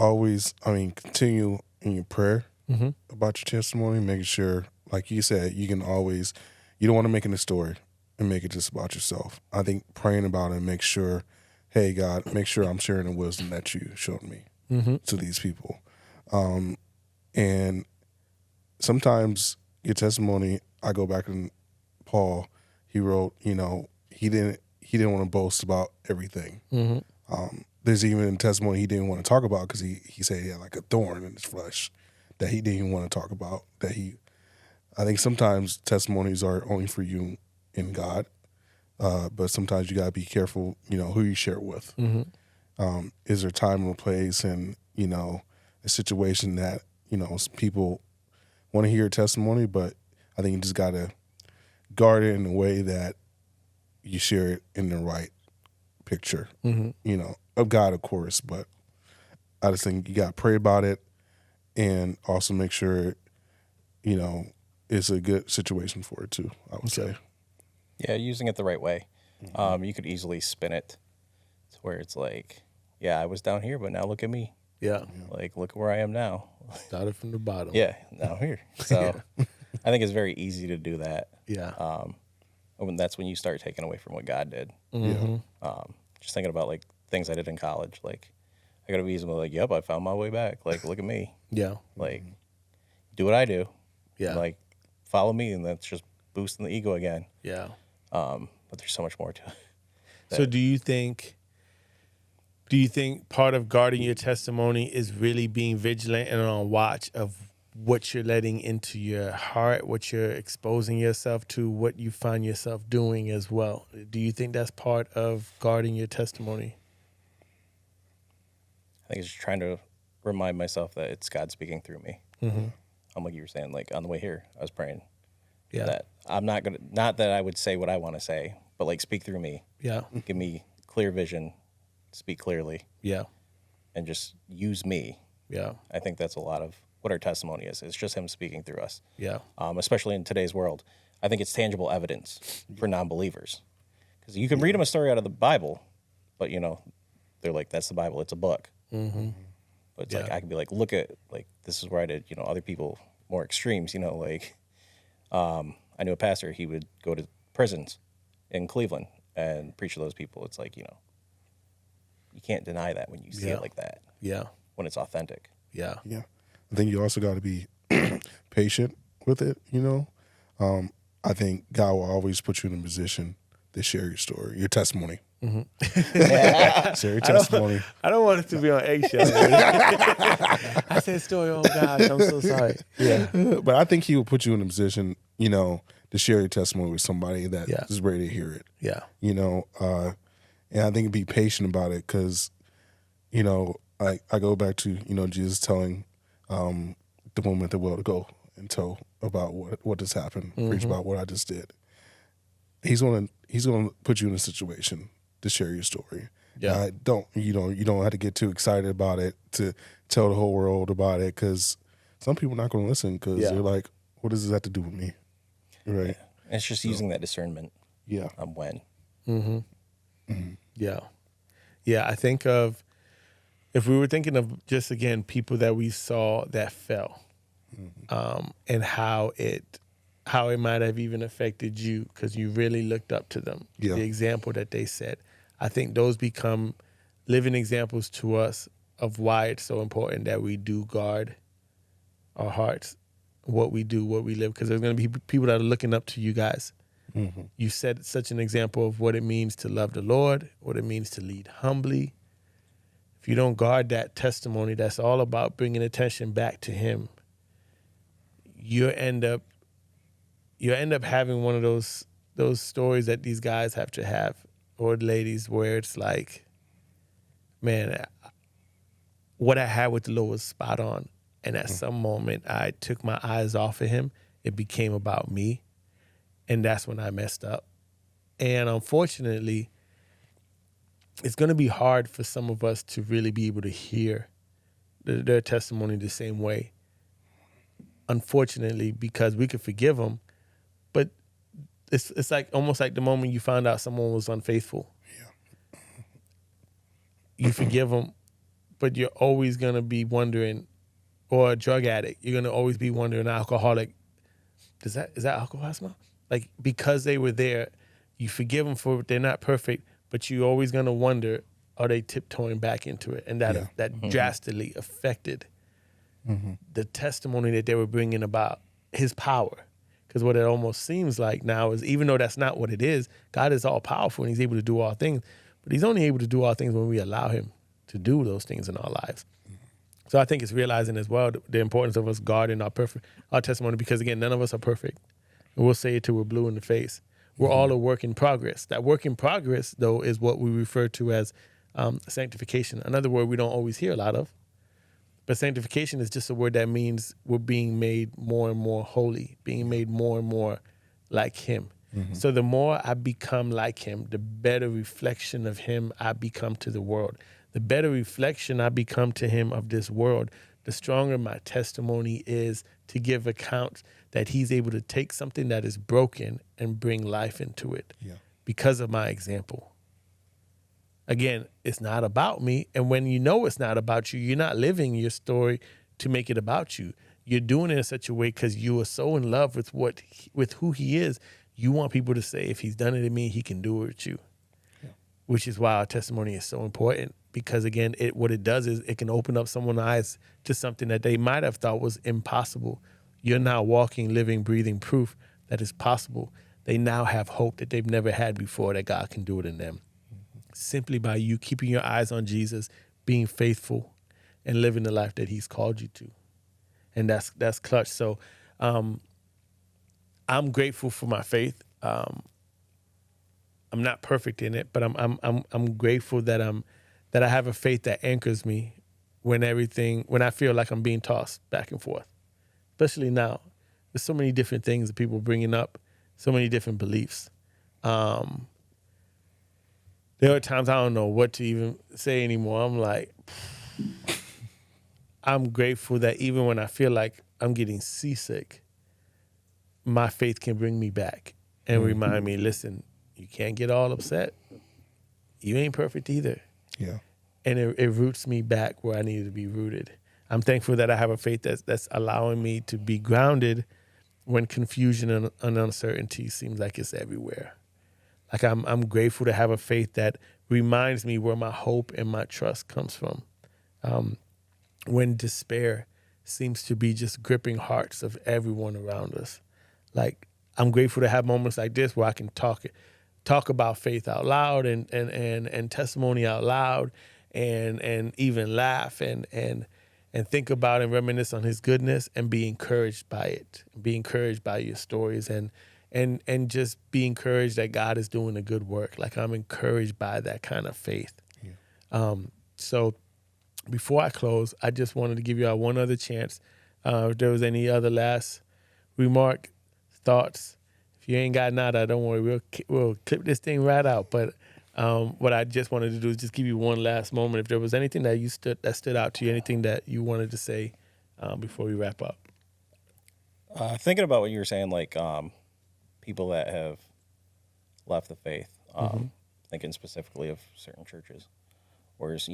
always, continue in your prayer about your testimony, making sure, like you said, you don't want to make it a story and make it just about yourself. I think praying about it and make sure, hey, God, make sure I'm sharing the wisdom that you showed me to these people. And sometimes your testimony, I go back and Paul, he wrote, he didn't want to boast about everything. There's even a testimony he didn't want to talk about because he said he had like a thorn in his flesh that he didn't even want to talk about. I think sometimes testimonies are only for you and God, but sometimes you gotta be careful, who you share it with. Is there time and place and a situation that people want to hear your testimony, but I think you just gotta guard it in a way that you share it in the right picture, of God, of course, but I just think you got to pray about it and also make sure, it's a good situation for it too, I would say. Yeah, using it the right way. You could easily spin it to where it's like, yeah, I was down here, but now look at me. Yeah. Like, look where I am now. Started from the bottom. Yeah, now here. So I think it's very easy to do that. Yeah. When that's when you start taking away from what God did. Just thinking about like things I did in college. Like, I gotta be easily like, yep, I found my way back. Like, look at me. Yeah. Like, do what I do. Yeah. Like, follow me, and that's just boosting the ego again. Yeah. But there's so much more to it. So do you think part of guarding your testimony is really being vigilant and on watch of what you're letting into your heart, what you're exposing yourself to, what you find yourself doing as well? Do you think that's part of guarding your testimony? I think it's just trying to remind myself that it's God speaking through me. Like you were saying, like on the way here, I was praying that I'm not that I would say what I want to say, but like speak through me. Yeah. Give me clear vision, speak clearly. Yeah. And just use me. Yeah. I think that's a lot of what our testimony is. It's just him speaking through us. Yeah. Especially in today's world. I think it's tangible evidence for non-believers. Because you can read them a story out of the Bible, but, they're like, that's the Bible. It's a book. But it's like, I can be like, look at, like, this is where I did, other people, more extremes, like, I knew a pastor, he would go to prisons in Cleveland and preach to those people. It's like, you can't deny that when you see it like that. Yeah. When it's authentic. Yeah. Yeah. I think you also got to be patient with it, I think God will always put you in a position to share your story, your testimony. Share your testimony. I don't want it to be on eggshells. I said story, oh gosh, I'm so sorry. Yeah. But I think he will put you in a position, to share your testimony with somebody that is ready to hear it. Yeah. And I think be patient about it because, I go back to, Jesus telling the woman at the well to go and tell about what just happened, preach about what I just did. He's gonna put you in a situation to share your story. Yeah. You don't have to get too excited about it to tell the whole world about it because some people are not going to listen because they're like, what does this have to do with me? Right. Yeah. It's just using that discernment. Yeah. On when. Yeah. Yeah. I think of, if we were thinking of just, again, people that we saw that fell, and how it might have even affected you because you really looked up to them, the example that they set. I think those become living examples to us of why it's so important that we do guard our hearts, what we do, what we live, because there's going to be people that are looking up to you guys. You set such an example of what it means to love the Lord, what it means to lead humbly. If you don't guard that testimony, that's all about bringing attention back to him. You end up having one of those stories that these guys have to have, or ladies, where it's like, man, what I had with the Lord was spot on. And at some moment, I took my eyes off of him. It became about me. And that's when I messed up. And unfortunately, it's going to be hard for some of us to really be able to hear their testimony the same way. Unfortunately, because we could forgive them, but it's like almost like the moment you found out someone was unfaithful. You forgive them, but you're always going to be wondering, or a drug addict, you're going to always be wondering, an alcoholic, is that alcohol smell? Like, because they were there, you forgive them for it. They're not perfect, but you're always going to wonder, are they tiptoeing back into it? And that drastically affected the testimony that they were bringing about his power. Because what it almost seems like now is, even though that's not what it is, God is all powerful and he's able to do all things, but he's only able to do all things when we allow him to do those things in our lives. So I think it's realizing as well the importance of us guarding our testimony, because again, none of us are perfect. And we'll say it till we're blue in the face. We're all a work in progress. That work in progress, though, is what we refer to as sanctification. Another word we don't always hear a lot of. But sanctification is just a word that means we're being made more and more holy, being made more and more like him. So the more I become like him, the better reflection of him I become to the world. The better reflection I become to him of this world, the stronger my testimony is to give account that he's able to take something that is broken and bring life into it because of my example. Again, it's not about me. And when you know it's not about you, you're not living your story to make it about you. You're doing it in such a way because you are so in love with who he is. You want people to say, if he's done it to me, he can do it with you. Which is why our testimony is so important. Because again, what it does is it can open up someone's eyes to something that they might have thought was impossible. You're now walking, living, breathing proof that it's possible. They now have hope that they've never had before, that God can do it in them. Simply by you keeping your eyes on Jesus, being faithful, and living the life that he's called you to. And that's clutch. So I'm grateful for my faith. I'm not perfect in it, but I'm grateful that I have a faith that anchors me when I feel like I'm being tossed back and forth. Especially now, there's so many different things that people are bringing up, so many different beliefs. There are times I don't know what to even say anymore. I'm like, I'm grateful that even when I feel like I'm getting seasick, my faith can bring me back and remind me, listen, you can't get all upset. You ain't perfect either. Yeah. And it roots me back where I need to be rooted. I'm thankful that I have a faith that's allowing me to be grounded when confusion and uncertainty seems like it's everywhere. Like I'm grateful to have a faith that reminds me where my hope and my trust comes from. When despair seems to be just gripping hearts of everyone around us. Like, I'm grateful to have moments like this where I can talk about faith out loud and testimony out loud and even laugh and think about and reminisce on his goodness and be encouraged by it, be encouraged by your stories and just be encouraged that God is doing a good work. Like, I'm encouraged by that kind of faith. Yeah. So before I close, I just wanted to give you all one other chance. If there was any other last remark, thoughts, if you ain't got nada, don't worry, we'll clip this thing right out. But what I just wanted to do is just give you one last moment. If there was anything that stood out to you, anything that you wanted to say before we wrap up. Thinking about what you were saying, like people that have left the faith, thinking specifically of certain churches, whereas,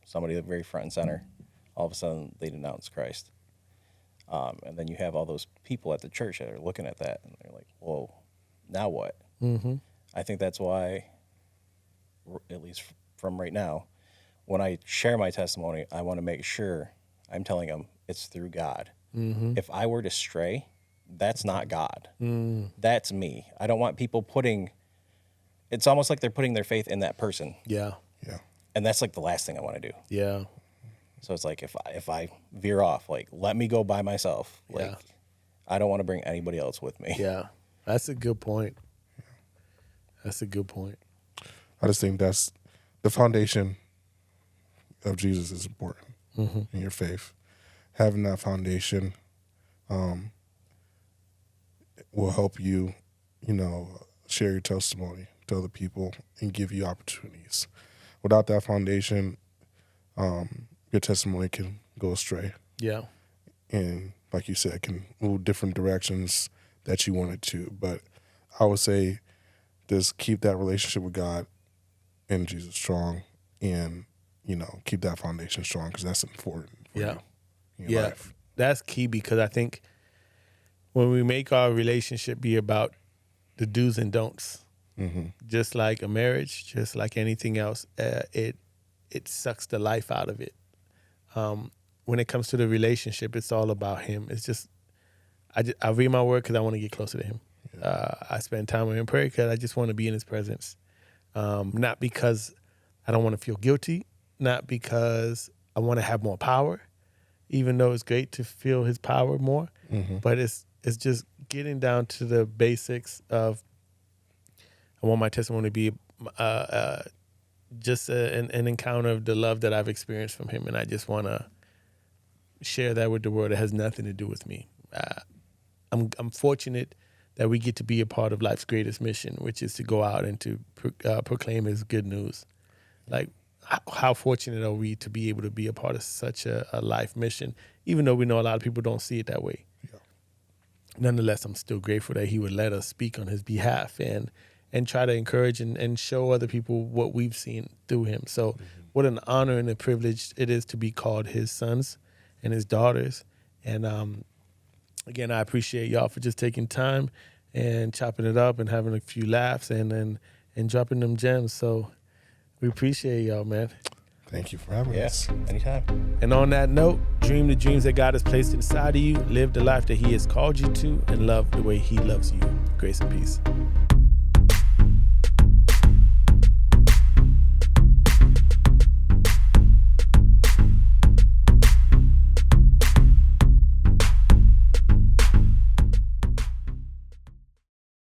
somebody very front and center, all of a sudden they denounce Christ. And then you have all those people at the church that are looking at that and they're like, whoa, now what? Mm-hmm. I think that's why, at least from right now, when I share my testimony, I want to make sure I'm telling them it's through God. Mm-hmm. If I were to stray, that's not God. That's me. I don't want people it's almost like they're putting their faith in that person. Yeah. Yeah. And that's like the last thing I want to do. Yeah. So it's like, if I veer off, like, let me go by myself. Like, I don't want to bring anybody else with me. Yeah. That's a good point. That's a good point. I just think that's the foundation of Jesus is important in your faith. Having that foundation will help you, share your testimony to other people and give you opportunities. Without that foundation, your testimony can go astray. Yeah. And like you said, can move different directions that you want it to. But I would say just keep that relationship with God and Jesus strong and, keep that foundation strong, because that's important for Yeah. you in your Yeah. life. That's key, because I think when we make our relationship be about the do's and don'ts, just like a marriage, just like anything else, it sucks the life out of it. When it comes to the relationship, it's all about him. It's just, I read my word because I want to get closer to him. I spend time with him in prayer because I just want to be in his presence. Not because I don't want to feel guilty, not because I want to have more power, even though it's great to feel his power more. But it's just getting down to the basics of, I want my testimony to be just an encounter of the love that I've experienced from him, and I just want to share that with the world. It has nothing to do with me. I'm fortunate that we get to be a part of life's greatest mission, which is to go out and to proclaim his good news. Like, how fortunate are we to be able to be a part of such a life mission, even though we know a lot of people don't see it that way. Yeah. Nonetheless, I'm still grateful that he would let us speak on his behalf and try to encourage and show other people what we've seen through him. So what an honor and a privilege it is to be called his sons and his daughters. And again, I appreciate y'all for just taking time and chopping it up and having a few laughs and dropping them gems. So we appreciate y'all, man. Thank you for having us. Anytime. And on that note, dream the dreams that God has placed inside of you, live the life that he has called you to, and love the way he loves you. Grace and peace.